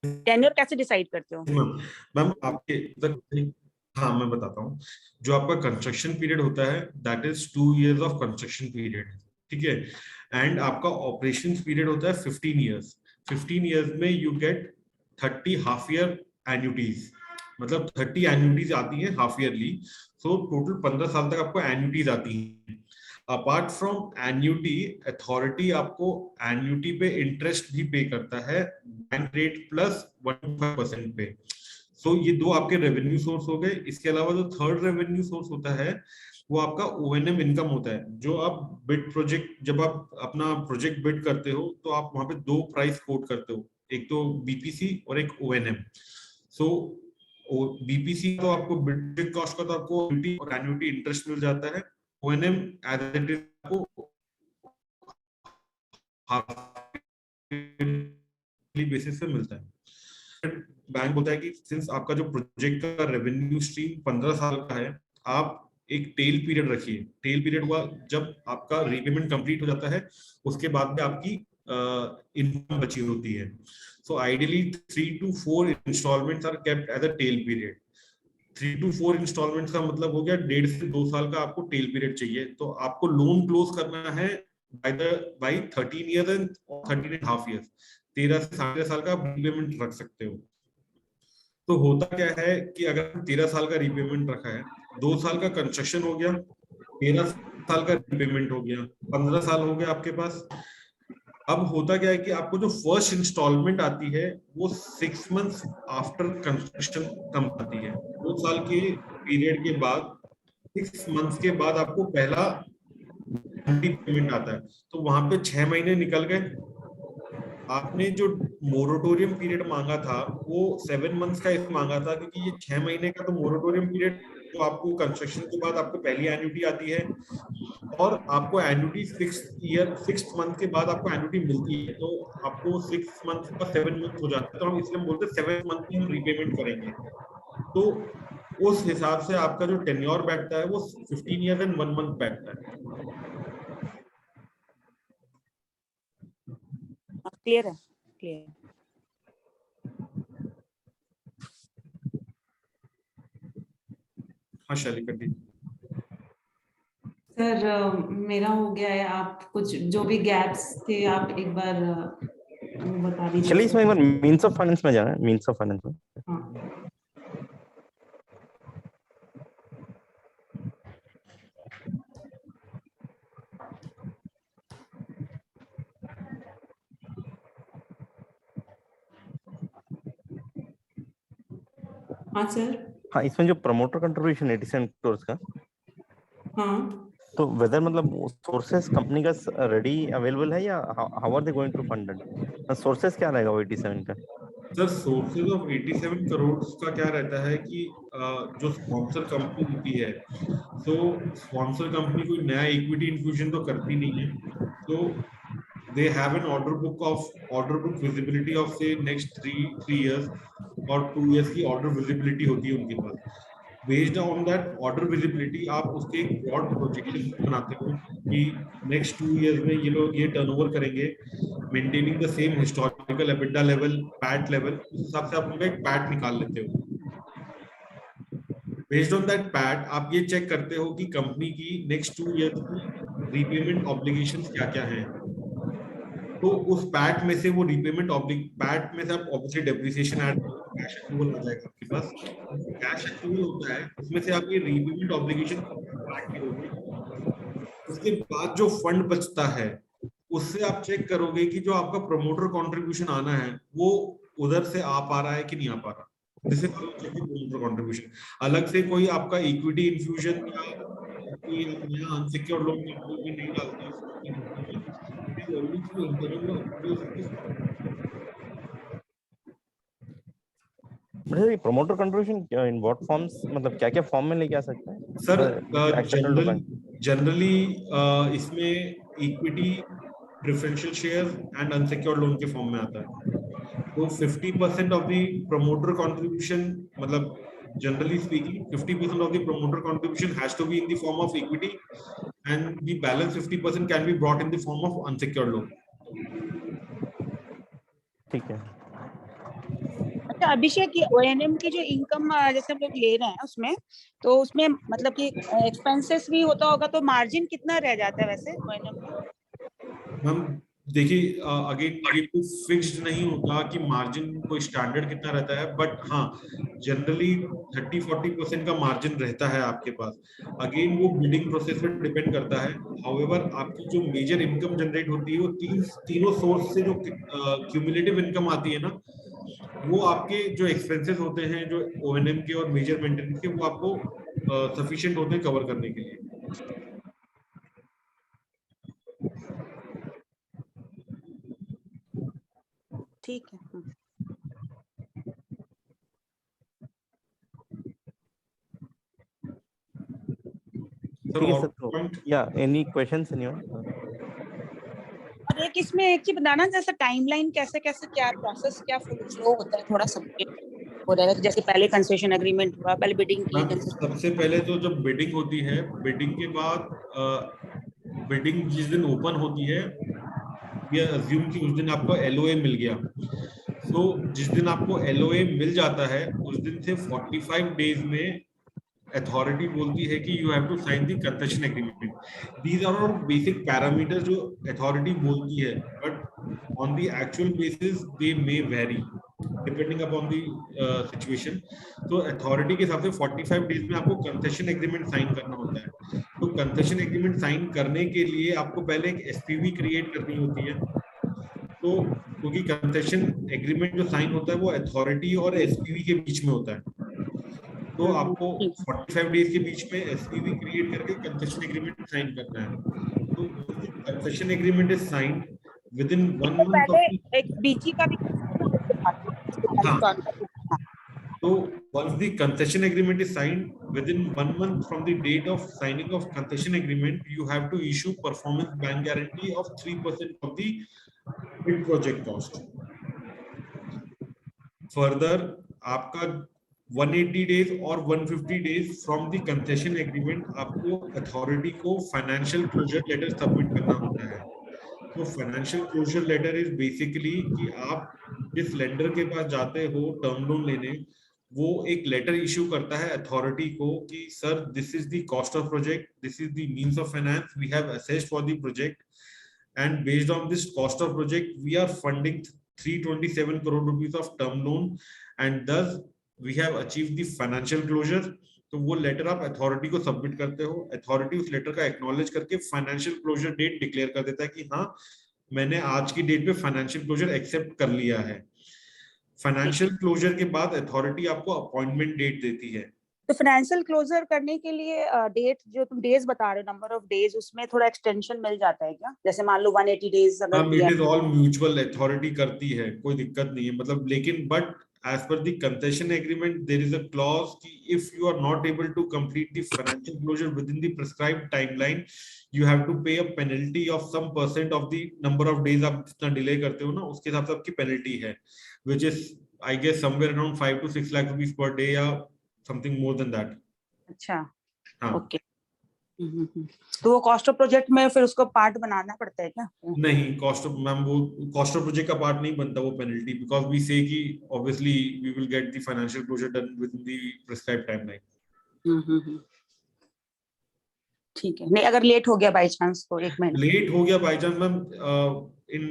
टेन्योर कैसे डिसाइड करते हो? मैम आपके हाँ मैं बताता हूँ। जो आपका कंस्ट्रक्शन पीरियड होता है that is 2 years of construction period, ठीक है। एंड आपका ऑपरेशन पीरियड होता है 15 years। 15 years में यू गेट 30 हाफ ईयर एन्युटीज, मतलब 30 एन्युटीज आती है हाफ ईयरली। सो टोटल 15 साल तक आपको एन्युटीज आती है। अपार्ट फ्रॉम एन्युटी, अथॉरिटी आपको एन्युटी पे इंटरेस्ट भी पे करता है बैंक रेट प्लस 1% पे। सो ये दो आपके रेवेन्यू सोर्स हो गए। इसके अलावा जो थर्ड रेवेन्यू सोर्स होता है वो आपका ओएनएम इनकम होता है। जो आप बिड प्रोजेक्ट, जब आप अपना प्रोजेक्ट बिड करते हो तो आप वहां पे दो प्राइस कोट करते हो, एक तो बीपीसी और एक ओएनएम। सो बीपीसी तो आपको बिल्डिंग कॉस्ट का तो आपको एन्युटी और एन्युटी इंटरेस्ट मिल जाता है। ओएनएम एज इट इज आपको बेसिस पे मिलता है। बैंक बोलता है कि सिंस आपका जो प्रोजेक्ट का रेवेन्यू स्ट्रीम 15 साल का है, आप एक टेल पीरियड रखिए। टेल पीरियड हुआ जब आपका रीपेमेंट कंप्लीट हो जाता है, उसके बाद में आपकी इनकम बची होती है। So ideally 3 to 4 instalments are kept as a tail period. 3 to 4 instalments का मतलब हो गया 1.5 से 2 साल का आपको टेल पीरियड चाहिए। तो आपको लोन क्लोज करना है बाय 13 years एंड 13.5 years। 13 से 13.5 साल का आप रीपेमेंट रख सकते हो। तो होता क्या है कि अगर 13 साल का रीपेमेंट रखा है, 2 साल का कंस्ट्रक्शन हो गया, 13 साल का रीपेमेंट हो गया, 15 साल हो गया आपके पास। अब होता क्या है कि आपको जो फर्स्ट इंस्टॉलमेंट आती है वो 6 months आफ्टर कंस्ट्रक्शन कम आती है। 2 साल के पीरियड के बाद 6 months के बाद आपको पहला पेमेंट आता है। तो वहां पे 6 महीने निकल गए। आपने जो मोरेटोरियम पीरियड मांगा था वो 7 months का इस मांगा था, क्योंकि ये 6 महीने का तो मोरेटोरियम पीरियड जो आपको कंस्ट्रक्शन के बाद आपको पहली एन्युटी आती है, और आपको एन्युटी 6th मंथ के बाद आपको एन्युटी मिलती है। तो आपको 6 months का 7 months हो जाता है। तो हम इसलिए बोलते हैं 7th मंथ में हम रीपेमेंट करेंगे। तो उस हिसाब से आपका जो टेन्योर बैठता है वो 15 years एंड 1 month बैठता है। क्लियर है, क्लियर। हाँ शैली कंटिन्यू। सर मेरा हो गया है। आप कुछ जो भी गैप्स थे आप एक बार वो बता दीजिए। चलिए इसमें एक बार मीन्स ऑफ फाइनेंस में जाना है, मीन्स ऑफ फाइनेंस में। हाँ हाँ सर। हाँ, इसमें जो प्रमोटर कंट्रीब्यूशन 87 crores का, हाँ तो वेदर मतलब सोर्सेस कंपनी का रेडी अवेलेबल है या how are they going to fund it? Sources क्या रहेगा वो 87 का? सर सोर्सेज ऑफ 87 करोड़ का क्या रहता है कि जो स्पॉन्सर कंपनी होती है, तो स्पॉन्सर कंपनी कोई नया इक्विटी इन्फ्यूजन तो करती नहीं है। तो they have an order book visibility of से नेक्स्ट 3 years और 2 years की ऑर्डर विजिबिलिटी होती है उनके पास। Based on that order visibility आप उसके एक ब्रॉड प्रोजेक्शन बनाते हो कि नेक्स्ट 2 years में ये लोग ये टर्नओवर करेंगे, maintaining the same historical EBITDA level, PAT level. उस हिसाब से आप उनका एक पैट निकाल लेते हो। बेस्ड ऑन दैट पैट आप ये चेक करते हो कि कंपनी की नेक्स्ट 2 years की रीपेमेंट ऑब्लिगेशंस क्या क्या हैं। तो उस पैट में से वो रीपेमेंट पैट में से आप ऑब्वियसली डेप्रिसिएशन ऐड करो, कैश एक्रूवल आ जाएगा आपके पास। कैश एक्रूवल होता है उसमें से आप ये रीपेमेंट ऑब्लिगेशन करोगे। उसके बाद जो फंड बचता है उससे आप चेक करोगे कि जो आपका प्रमोटर कंट्रीब्यूशन आना है वो उधर से आ पा रहा है कि नहीं आ पा रहा। This is promoter contribution. अलग से कोई आपका इक्विटी इन्फ्यूजन या कोई नया अनसिक्योर्ड लोन नहीं डालते हैं। Promoter contribution in what forms, मतलब क्या क्या फॉर्म में लेके आ सकता है सर? जनरली इसमें equity, preferential share and unsecured loan के फॉर्म में आता है। तो 50% ऑफ द प्रमोटर कंट्रीब्यूशन, मतलब generally speaking 50% of the promoter contribution has to be in the form of equity, and the balance 50% can be brought in the form of unsecured loan. ठीक है। अच्छा, अभिषेक, ये O&M की जो income जैसे हम लोग ले रहे हैं उसमें, तो उसमें मतलब कि एक्सपेंसेस भी होता होगा, तो मार्जिन कितना रह जाता है वैसे ओएनएम में? मैम देखिए, अगेन ये कोई फिक्स्ड नहीं होता कि मार्जिन कोई स्टैंडर्ड कितना रहता है, बट हाँ जनरली 30-40% का मार्जिन रहता है आपके पास। अगेन वो बिडिंग प्रोसेस पर डिपेंड करता है। हाउएवर आपकी जो मेजर इनकम जनरेट होती है वो तीनों सोर्स से जो क्यूमुलेटिव इनकम आती है ना, वो आपके जो एक्सपेंसेस होते हैं जो ओएनएम के और मेजर मेंटेनेंस के, वो आपको सफिशिएंट होते हैं कवर करने के लिए। ठीक है। सर ठीक है और सर, तो पॉइंट या एनी क्वेश्चंस इन योर? और एक इसमें एक चीज बताना, जैसे टाइमलाइन कैसे कैसे क्या प्रोसेस क्या फ्लो होता है, थोड़ा सब हो रहेगा। तो जैसे पहले कंसेशन एग्रीमेंट हुआ, पहले बिडिंग की, मैम सबसे पहले तो जब बिडिंग होती है, बिडिंग के बाद बिडिंग जिस दिन ओपन होती है, ये अज्यूम कि उस दिन आपको एलओए मिल गया। तो जिस दिन आपको एलओए मिल जाता है उस दिन से 45 डेज में अथॉरिटी बोलती है कि you have to sign the concession agreement. These are all basic parameters जो अथॉरिटी बोलती है, but on the actual basis they may vary depending upon the situation. तो अथॉरिटी के हिसाब से 45 डेज में आपको कंसेशन एग्रीमेंट साइन करना होता है। तो कंसेशन एग्रीमेंट साइन करने के लिए आपको पहले एक एसपीवी क्रिएट करनी होती है। तो क्योंकि कंसेशन एग्रीमेंट जो साइन होता है वो अथॉरिटी और एसपीवी के बीच में होता है, तो आपको 45 डेज के बीच में एसपीवी क्रिएट करके कंसेशन एग्रीमेंट साइन करना है। तो concession agreement is signed with in 1 तो मंथ पहले ऑफ एक बीजी का भी हाँ, so once the concession agreement is signed, within 1 month from the date of signing of concession agreement, you have to issue performance bank guarantee of 3% of the bid project cost. Further, आपका 180 days और 150 days from the concession agreement आपको authority को financial closure letter submit करना होता है। तो financial closure letter is basically कि आप जिस लेंडर के पास जाते हो टर्म लोन लेने, वो एक लेटर इश्यू करता है अथॉरिटी को कि sir this is the cost of project, this is the means of finance we have assessed for the project, and based on this cost of project we are funding 327 crore rupees of term loan, and thus we have achieved the financial closure। तो वो letter आप authority को submit करते हो, authority उस letter का acknowledge करके financial closure date declare कर देता है कि हाँ मैंने आज की डेट पे फाइनेंशियल क्लोजर एक्सेप्ट कर लिया है। फाइनेंशियल क्लोजर के बाद अथॉरिटी आपको अपॉइंटमेंट डेट देती है। तो फाइनेंशियल क्लोजर करने के लिए डेट जो तुम डेज बता रहे हो, नंबर ऑफ डेज, उसमें थोड़ा एक्सटेंशन मिल जाता है क्या? जैसे मान लो 180 डेज अगर दिया, it is all mutual, authority करती है, कोई दिक्कत नहीं है मतलब। लेकिन but as per the concession agreement there is a clause कि if you are not able to complete the financial closure within the prescribed timeline, you have to pay a penalty of some % of the number of days आप जितना delay करते हो ना उसके हिसाब से आपकी पेनल्टी है, which is I guess somewhere around 5 to 6 lakh rupees per day या something more than that। अच्छा, हाँ ओके। तो वो कॉस्ट ऑफ प्रोजेक्ट में फिर उसको पार्ट बनाना पड़ता है क्या? नहीं, कॉस्ट ऑफ मैम वो कॉस्ट ऑफ प्रोजेक्ट का पार्ट नहीं बनता वो पेनल्टी, बिकॉज वी से कि obviously we will get the financial closure done within the prescribed timeline. ठीक है। नहीं अगर लेट हो गया बाय चांस तो 1 महीना लेट हो गया by chance ma'am, in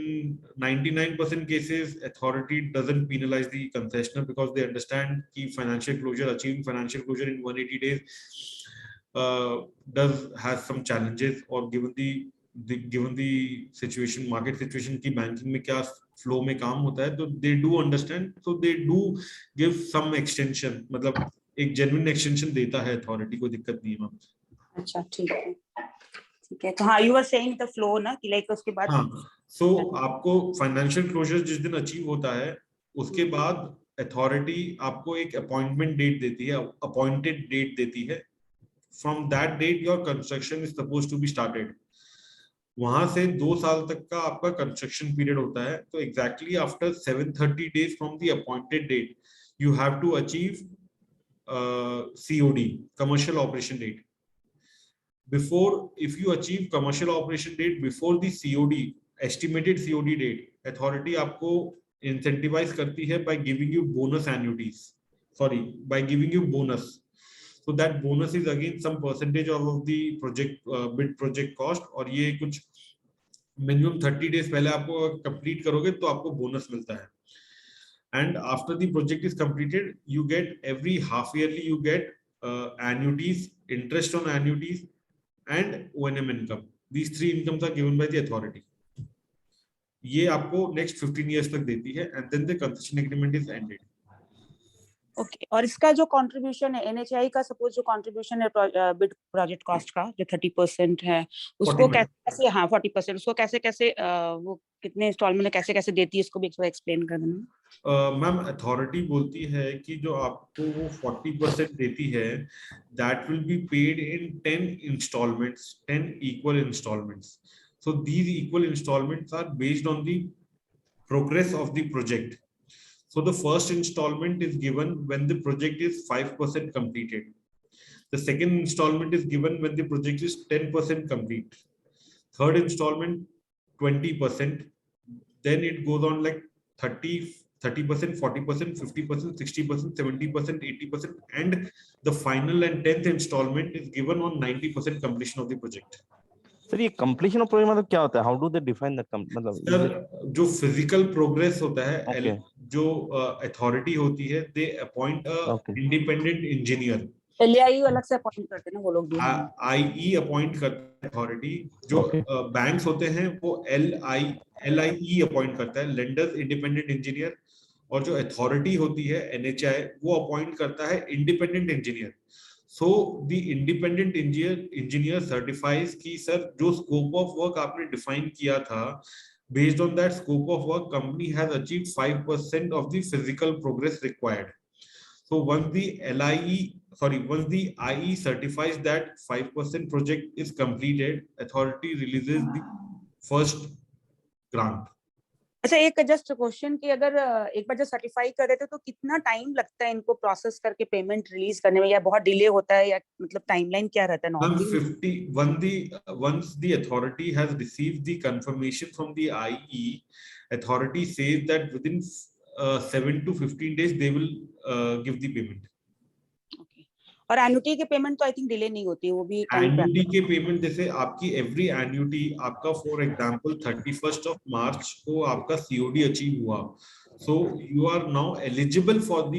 99% cases authority doesn't penalize the concessioner because they understand कि financial closure, achieving financial closure in 180 days does has some challenges, or given the situation, market situation की banking में क्या flow में काम होता है, तो they do understand, so they do give some extension, मतलब एक genuine extension देता है authority, कोई दिक्कत नहीं है मैम। अच्छा ठीक है, ठीक है। तो हाँ, you were saying the flow ना कि लाइक उसके बाद हाँ, सो आपको फाइनेंशियल क्लोजर जिस दिन अचीव होता है उसके बाद अथॉरिटी आपको एक अपॉइंटमेंट डेट देती है, अपॉइंटेड डेट देती है। From that date your construction is supposed to be started. वहां से 2 साल तक का आपका कंस्ट्रक्शन पीरियड होता है। तो exactly after 730 days from the appointed date you have to achieve COD, commercial operation date. Before, if you achieve commercial operation date before the COD, estimated COD date, authority आपको incentivize करती है by giving you bonus annuities, sorry, by giving you bonus. So that bonus is again some percentage of the project bid project cost, और ये कुछ minimum 30 days पहले आपको complete करोगे तो आपको bonus मिलता है. And after the project is completed, you get every half yearly you get annuities, interest on annuities, and O&M income. These three incomes are given by the authority. ये आपको next 15 years तक देती है, and then the concession agreement is ended. Okay, और इसका जो contribution है NHAI का, सपोज जो कंट्रीब्यूशन है बिड प्रोजेक्ट कॉस्ट का जो 30% है, उसको 40%. कैसे, हाँ 40%, उसको कैसे कैसे वो कितने इंस्टॉलमेंट में कैसे कैसे देती है, इसको भी एक बार एक्सप्लेन कर देना. मैम अथॉरिटी बोलती है कि जो आपको वो 40% देती है, that will be paid in 10 installments, 10 equal installments. So these equal installments are based on the progress of the project. So the first installment is given when the project is 5% completed. The second installment is given when the project is 10% complete. Third installment 20%. Then it goes on like 30%, 40%, 50%, 60%, 70%, 80%, and the final and 10th installment is given on 90% completion of the project. Sir ये completion of project मतलब क्या होता है? How do they define that? मतलब sir जो physical progress होता है, Okay. जो authority होती है, they appoint a Okay. independent engineer. LAI अलग से अपॉइंट करते हैं ना वो लोग भी. IE अपॉइंट करता है अथॉरिटी. जो बैंक्स होते हैं वो LIE अपॉइंट करता है, लेंडर्स इंडिपेंडेंट इंजीनियर. और जो अथॉरिटी होती है NHAI, वो अपॉइंट करता है independent engineer. So the independent engineer certifies कि सर जो स्कोप ऑफ वर्क आपने डिफाइन किया था, based on that scope of work, company has achieved 5% of the physical progress required. So once the IE certifies that 5% project is completed, authority releases the first grant. अच्छा, एक just question कि अगर एक बार जब certify कर देते तो कितना टाइम लगता है इनको प्रोसेस करके पेमेंट रिलीज करने में, या बहुत डिले होता है, या मतलब टाइमलाइन क्या रहता है normally? Once the authority has received the confirmation from the IE, authority says that within 7 to 15 days they will give the payment. और एन्युटी के पेमेंट तो आई थिंक डिले नहीं होती है, वो भी टाइम पे. एन्युटी के पेमेंट जैसे आपकी एवरी एन्युटी आपका for example 31st of March को आपका COD अचीव हुआ, so you are now eligible for the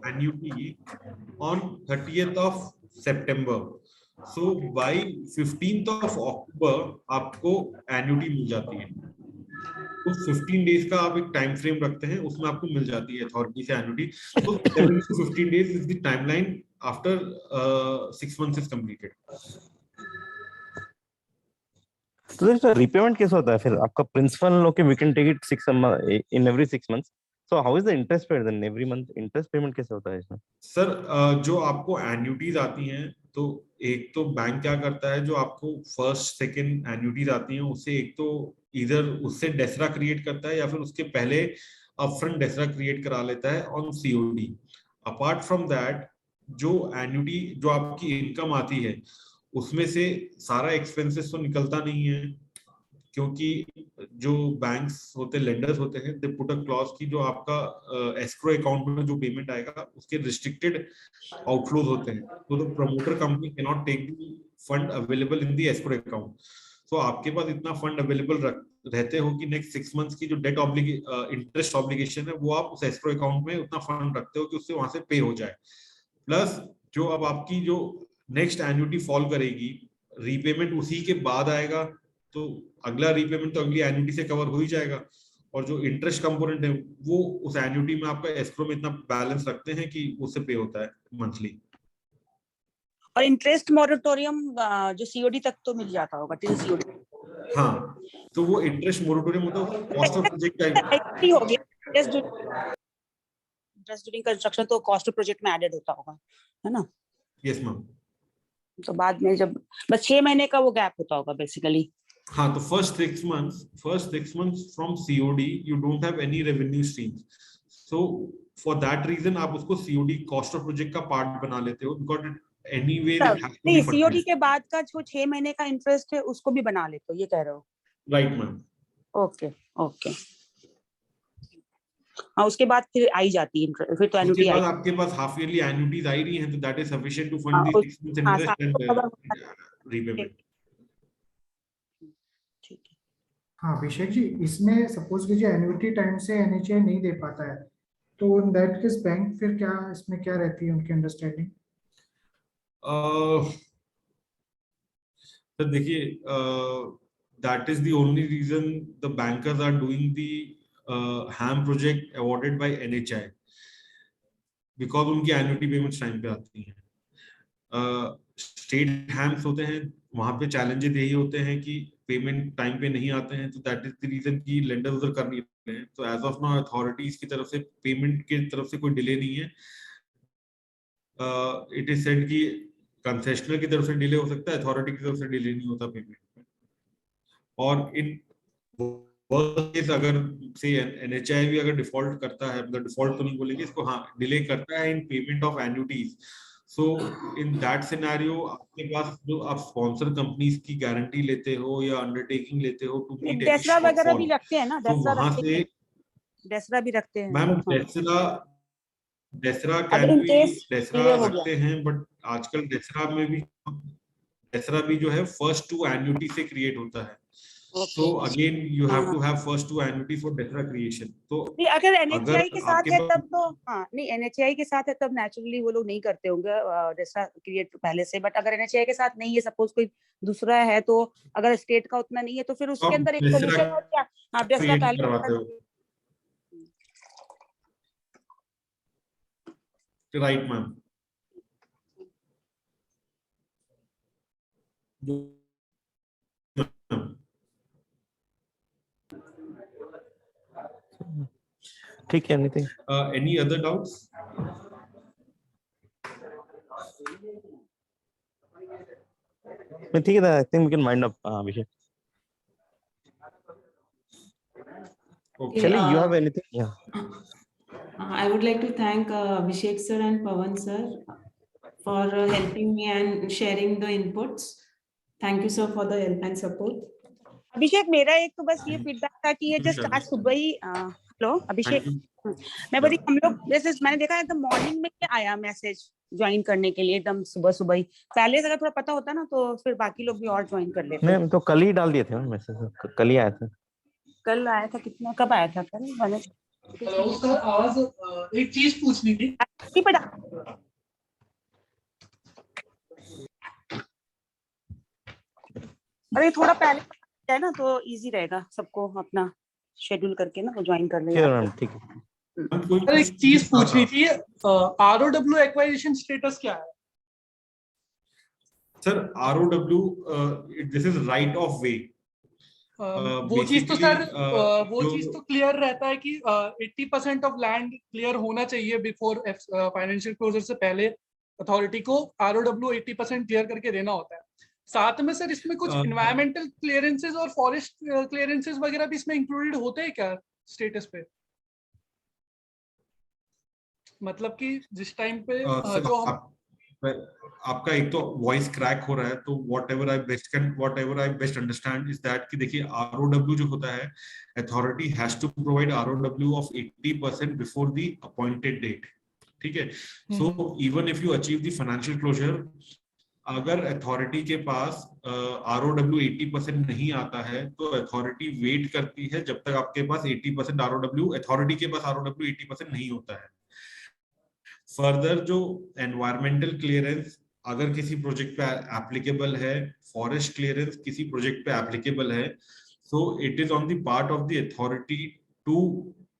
annuity on 30th of September. सो बाय 15th of October आपको एन्युटी मिल जाती है. तो 15 डेज का आप एक टाइम फ्रेम रखते हैं, उसमें आपको मिल जाती है अथॉरिटी से एन्युटी. तो 7 to 15 days is the timeline after 6 months is completed. तो सर रीपेमेंट कैसे होता है फिर? आपका principal okay, we can take it 6 in every 6 months. So how is the interest paid then every month? Interest payment कैसे होता है इसमें? सर जो आपको एन्युटीज आती हैं, तो एक तो बैंक क्या करता है, जो आपको फर्स्ट सेकंड एन्युटीज आती हैं उससे एक तो इधर उससे डेसरा क्रिएट करता है, या फिर उसके पहले अपफ्रंट डेसरा क्रिएट करा लेता है on COD. Apart from that, जो एन्युटी जो आपकी इनकम आती है उसमें से सारा एक्सपेंसेस तो निकलता नहीं है, क्योंकि जो बैंक्स होते हैं, लेंडर्स होते हैं, दे पुट अ क्लॉज की जो आपका एस्क्रो अकाउंट में जो पेमेंट आएगा उसके रिस्ट्रिक्टेड आउटफ्लोज होते हैं. तो the promoter company cannot take the fund available in the escrow account. तो आपके पास इतना फंड अवेलेबल रहते हो कि नेक्स्ट 6 months की जो डेट इंटरेस्ट ऑब्लिगेशन है वो आप उस एस्क्रो अकाउंट में उतना फंड रखते हो कि उससे वहां से पे हो जाए. प्लस जो अब आपकी जो नेक्स्ट एन्युटी फॉल करेगी, रीपेमेंट उसी के बाद आएगा, तो अगला रीपेमेंट तो अगली एन्युटी से कवर हो ही जाएगा. और जो इंटरेस्ट कंपोनेंट है वो उस एन्युटी में आपका एस्क्रो में इतना बैलेंस रखते हैं कि उससे पे होता है मंथली. और इंटरेस्ट मॉरेटोरियम जो COD तक तो मिल जाता होगा, टिल COD. हाँ, तो वो इंटरेस्ट मोरेटोरियम मतलब कॉस्ट ऑफ प्रोजेक्ट टाइप हो गया. इंटरेस्ट ड्यूरिंग कंस्ट्रक्शन तो कॉस्ट ऑफ प्रोजेक्ट में एडेड होता होगा, है ना? Yes ma'am. तो बाद में जब बस 6 महीने का वो गैप होता होगा बेसिकली. हाँ, तो first 6 months from COD you don't have any revenue streams. So for that reason आप उसको COD कॉस्ट ऑफ प्रोजेक्ट का पार्ट बना लेते हो, because anyway it has to नहीं, बी COD के बाद का जो 6 महीने का इंटरेस्ट है उसको भी बना लेते हो, ये कह रहे हो? Right ma'am. Okay okay. हाँ, उसके बाद फिर आई जाती है फिर तो उसके एन्युटी आई। बाद आपके पास हाफ ईयरली एन्युटीज आ ही रही हैं, तो दैट इज सफिशिएंट टू हाँ, फंड द 6 मंथ्स हाँ, इंटरेस्ट साथ एंड तो cover रीपेमेंट। ठीक है। हाँ अभिषेक जी, इसमें सपोज कीजिए एन्युटी टाइम से एनएचए नहीं दे पाता है, तो इन दैट केस बैंक फिर क्या इसमें क्या रहती है उनकी अंडरस्टैंडिंग? तो देखिए, that is the only reason the bankers are doing the HAM project awarded by NHI, because उनकी एन्युटी पेमेंट्स टाइम पे आती हैं। स्टेट हैम्स होते हैं, वहां पे चैलेंजेस यही होते हैं कि पेमेंट टाइम पे नहीं आते हैं, तो दैट इज द रीजन कि लेंडर उधर कर नहीं रहे हैं। तो एज ऑफ नाउ अथॉरिटीज की तरफ से पेमेंट की तरफ से कोई डिले नहीं है। इट इज सेड कि कंसेशनर की तरफ से डिले हो सकता है, अथॉरिटी की तरफ से डिले नहीं होता पेमेंट में। और इन केस अगर से एनएचआई भी अगर डिफॉल्ट करता है, मतलब डिफॉल्ट तो नहीं बोलेंगे इसको, हाँ डिले करता है in payment of annuities, so in that scenario आपके पास जो आप स्पॉन्सर कंपनीज की गारंटी लेते हो या अंडरटेकिंग लेते हो टू मीट एनी डेसरा वगैरह भी शॉर्टफॉल, रखते हैं ना, तो डेसरा वहां रखते से हैं, डेसरा भी रखते हैं। मैम हाँ, डेसरा अगर कैन इन बी, केस डेसरा डिले हो गया। रखते हैं, बट आजकल डेसरा भी जो है फर्स्ट टू एन्युटी से क्रिएट होता है। So okay. again, you have हाँ, to have first two annuity for DSRA creation. तो नहीं अगर अगर एनएचआई के साथ आपके है पास तब तो हाँ, नहीं एनएचआई के साथ है तब नेचुरली वो लोग नहीं करते होंगे डेसरा क्रिएट पहले से। बट अगर एनएचआई के साथ नहीं है, सपोज कोई दूसरा है, तो अगर स्टेट का उतना नहीं है तो फिर उसके आप अंदर एक DSRA सोल्यूशन और क्या, आप डेसरा create पहले करवाते हो, right मैम? ठीक है, anything? Any other doubts? ठीक है, I think we can wind up, Abhishek. Okay. Shelly, you have anything? Yeah. I would like to thank Abhishek sir and Pawan sir for helping me and sharing the inputs. Thank you sir for the help and support. अभिषेक, मेरा एक तो बस ये feedback था कि ये Thank you, just Shalini. आज सुबह ही हेलो अभिषेक, Thank you. मैं बोली हम लोग जैसे मैंने देखा एकदम मॉर्निंग में ही आया मैसेज ज्वाइन करने के लिए, एकदम सुबह सुबह ही। पहले से अगर थोड़ा पता होता ना तो फिर बाकी लोग भी और ज्वाइन कर लेते। नहीं, हम तो कल ही डाल दिए थे मैसेज, कल ही आया था। कल आया था? कितना कब आया था कल? मैंने हेलो सर, आज एक चीज पूछनी थी। अरे थोड़ा पहले है ना तो इजी रहेगा सबको अपना शेड्यूल करके ना वो ज्वाइन कर ठीक है लेंगे। मैम, ठीक है। सर एक चीज पूछनी थी, आरओडब्ल्यू एक्वाजिशन स्टेटस क्या है? Sir, ROW, this is right of way. वो चीज तो सर वो जो- चीज तो क्लियर रहता है कि 80% ऑफ लैंड क्लियर होना चाहिए बिफोर फाइनेंशियल क्लोजर से पहले अथॉरिटी को आरओडब्ल्यू 80% क्लियर करके देना होता है। साथ में सर इसमें कुछ एनवायरमेंटल क्लियरेंसेस और फॉरेस्ट क्लियरेंसेस वगैरह भी इसमें इंक्लूडेड होते हैं क्या स्टेटस पे? मतलब कि जिस टाइम पे sir, जो हम आपका एक तो वॉइस क्रैक हो रहा है, तो whatever I best understand is that कि देखिए आरओडब्ल्यू जो होता है, authority has to provide ROW of 80% before the appointed date. ठीक है, so even if you achieve the financial closure, अगर अथॉरिटी के पास आरओडब्ल्यू 80% नहीं आता है तो अथॉरिटी वेट करती है जब तक आपके पास 80% आरओडब्ल्यू, अथॉरिटी के पास आरओडब्ल्यू 80% नहीं होता है। फर्दर जो एनवायरमेंटल क्लियरेंस अगर किसी प्रोजेक्ट पे एप्लीकेबल है, फॉरेस्ट क्लियरेंस किसी प्रोजेक्ट पे एप्लीकेबल है, so it is on the part of the authority to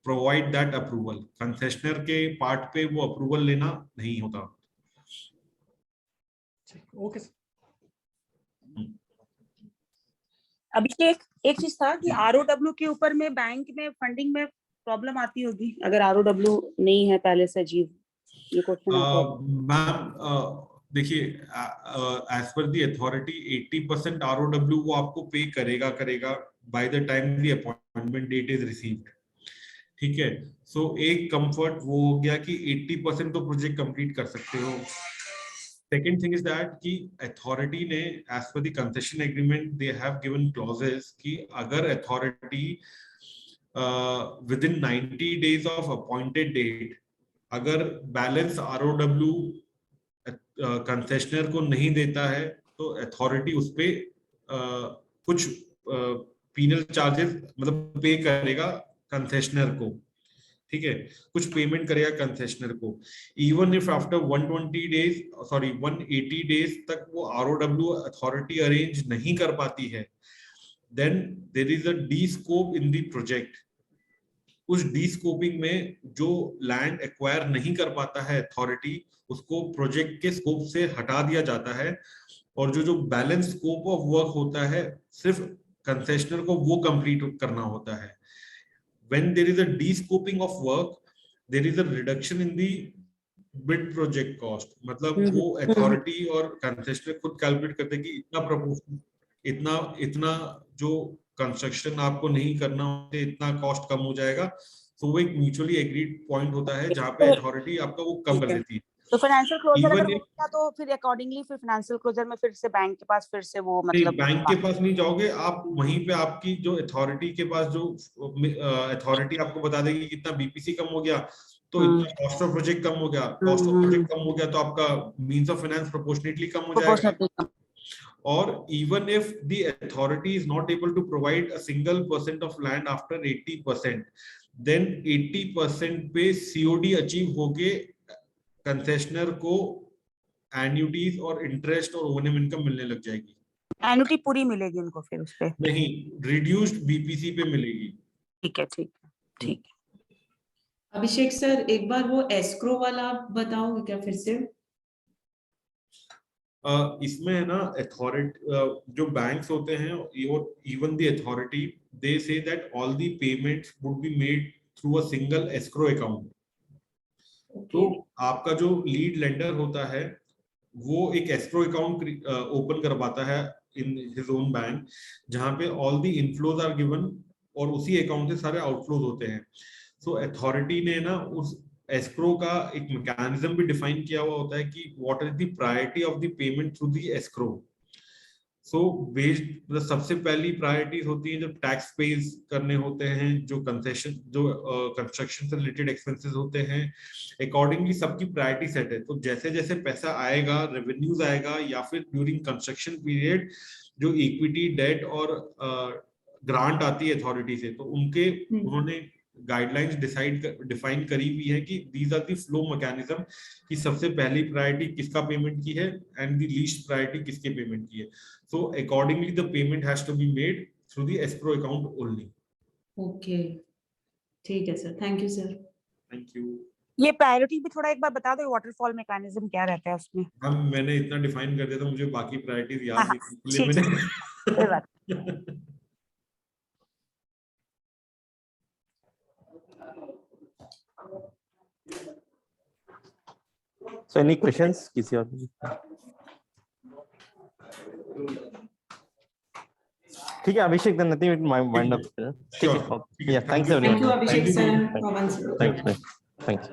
provide that approval. Concessionaire के पार्ट पे वो अप्रूवल लेना नहीं होता। Okay sir. अभिषेक, एक चीज था कि आरओडब्ल्यू के ऊपर में बैंक में फंडिंग में प्रॉब्लम आती होगी अगर आरओडब्ल्यू नहीं है पहले से अचीव, ये क्वेश्चन। मैम देखिए, as per the authority 80% ROW वो आपको पे करेगा by the time the appointment date is received. ठीक है, सो एक कंफर्ट वो हो गया कि 80% तो प्रोजेक्ट कंप्लीट कर सकते हो। सेकेंड थिंग इज दैट कि अथॉरिटी ने as per the concession agreement they have given clauses कि अगर authority within 90 days of appointed date अगर बैलेंस ROW कंसेशनर को नहीं देता है तो अथॉरिटी उस पे कुछ पीनल चार्जेस मतलब पे करेगा कंसेशनर को, ठीक है, कुछ पेमेंट करेगा कंसेशनर को। इवन इफ आफ्टर 180 डेज तक वो ROW अथॉरिटी अरेंज नहीं कर पाती है, then there is a descope in the project. उस डी स्कोपिंग में जो लैंड एक्वायर नहीं कर पाता है अथॉरिटी, उसको प्रोजेक्ट के स्कोप से हटा दिया जाता है और जो बैलेंस स्कोप ऑफ वर्क होता है सिर्फ कंसेशनर को वो कंप्लीट करना होता है। When there is a de-scoping of work, there is a reduction in the bid project cost. मतलब वो अथॉरिटी और कंसेशनर खुद कैलकुलेट करते हैं कि इतना प्रपोर्शन, इतना जो कंस्ट्रक्शन आपको नहीं करना होता, इतना कॉस्ट कम हो जाएगा। तो वो एक म्यूचुअली एग्रीड पॉइंट होता है जहाँ पे अथॉरिटी आपका वो कम कर देती है। तो फाइनेंशियल क्लोजर Even अगर हो गया तो फिर अकॉर्डिंगली फिर फाइनेंशियल क्लोजर में फिर से बैंक के पास फिर से वो मतलब बैंक के पास नहीं जाओगे आप, वहीं पे आपकी जो अथॉरिटी के पास जो अथॉरिटी आपको बता देगी कितना बीपीसी कम हो गया तो इतना कॉस्ट ऑफ प्रोजेक्ट कम हो गया, कॉस्ट ऑफ प्रोजेक्ट कम हो गया तो आपका मींस ऑफ फाइनेंस प्रोपोर्शनेटली कम हो जाएगा। और even if the authority is not able to provide a single % of land after 80%, then 80% पे COD अचीव होके कंसेशनर को एन्युटीज और इंटरेस्ट और ओएनएम इनकम मिलने लग जाएगी। एन्युटी पूरी मिलेगी उनको फिर उस पे? नहीं, रिड्यूस्ड बीपीसी पे मिलेगी। ठीक है, ठीक है, ठीक है। अभिषेक सर एक बार वो एस्क्रो वाला बताओगे क्या फिर से? इसमें है ना अथॉरिटी जो बैंक्स होते हैं, even the authority, they say that all the payments would be made through a single escrow account. तो आपका जो लीड लेंडर होता है वो एक एस्क्रो अकाउंट ओपन करवाता है इन हिज ओन बैंक, जहां पे all the inflows are given और उसी अकाउंट से सारे आउटफ्लोज होते हैं। सो अथॉरिटी ने ना उस एस्क्रो का एक मैकेनिज्म भी डिफाइन किया हुआ होता है कि what is the priority of the payment through the escrow. So based मतलब सबसे पहली प्रायोरिटीज होती है जब टैक्स पेज करने होते हैं, जो कंसेशन जो कंस्ट्रक्शन से रिलेटेड एक्सपेंसेस होते हैं, अकॉर्डिंगली सबकी प्रायोरिटी सेट है। तो जैसे जैसे पैसा आएगा, रेवेन्यूज आएगा या फिर ड्यूरिंग कंस्ट्रक्शन पीरियड जो इक्विटी, डेट और ग्रांट आती है अथॉरिटी से, तो उनके उन्होंने गाइडलाइंस डिफाइन करी हुई है कि these are the flow mechanism कि सबसे पहली प्रायोरिटी किसका पेमेंट की है एंड द लीस्ट प्रायोरिटी किसके पेमेंट की है। So accordingly the payment has to be made through the escrow account only. Okay, ठीक है sir, thank you sir. Thank you. ये प्रायोरिटी भी थोड़ा एक बार बता दो, वाटरफॉल मैकेनिज्म क्या रहता है उसमें? हम मैंने इतना डिफाइन कर दिया था, मुझे बाकी प्रायोरिटीज याद हाँ, नहीं थी, इसलिए मैंने So any questions किसी और? ठीक है अभिषेक, then nothing with my wind up. ठीक है, yeah, thanks everyone. Thank you Abhishek sir, Pawan sir. Thanks.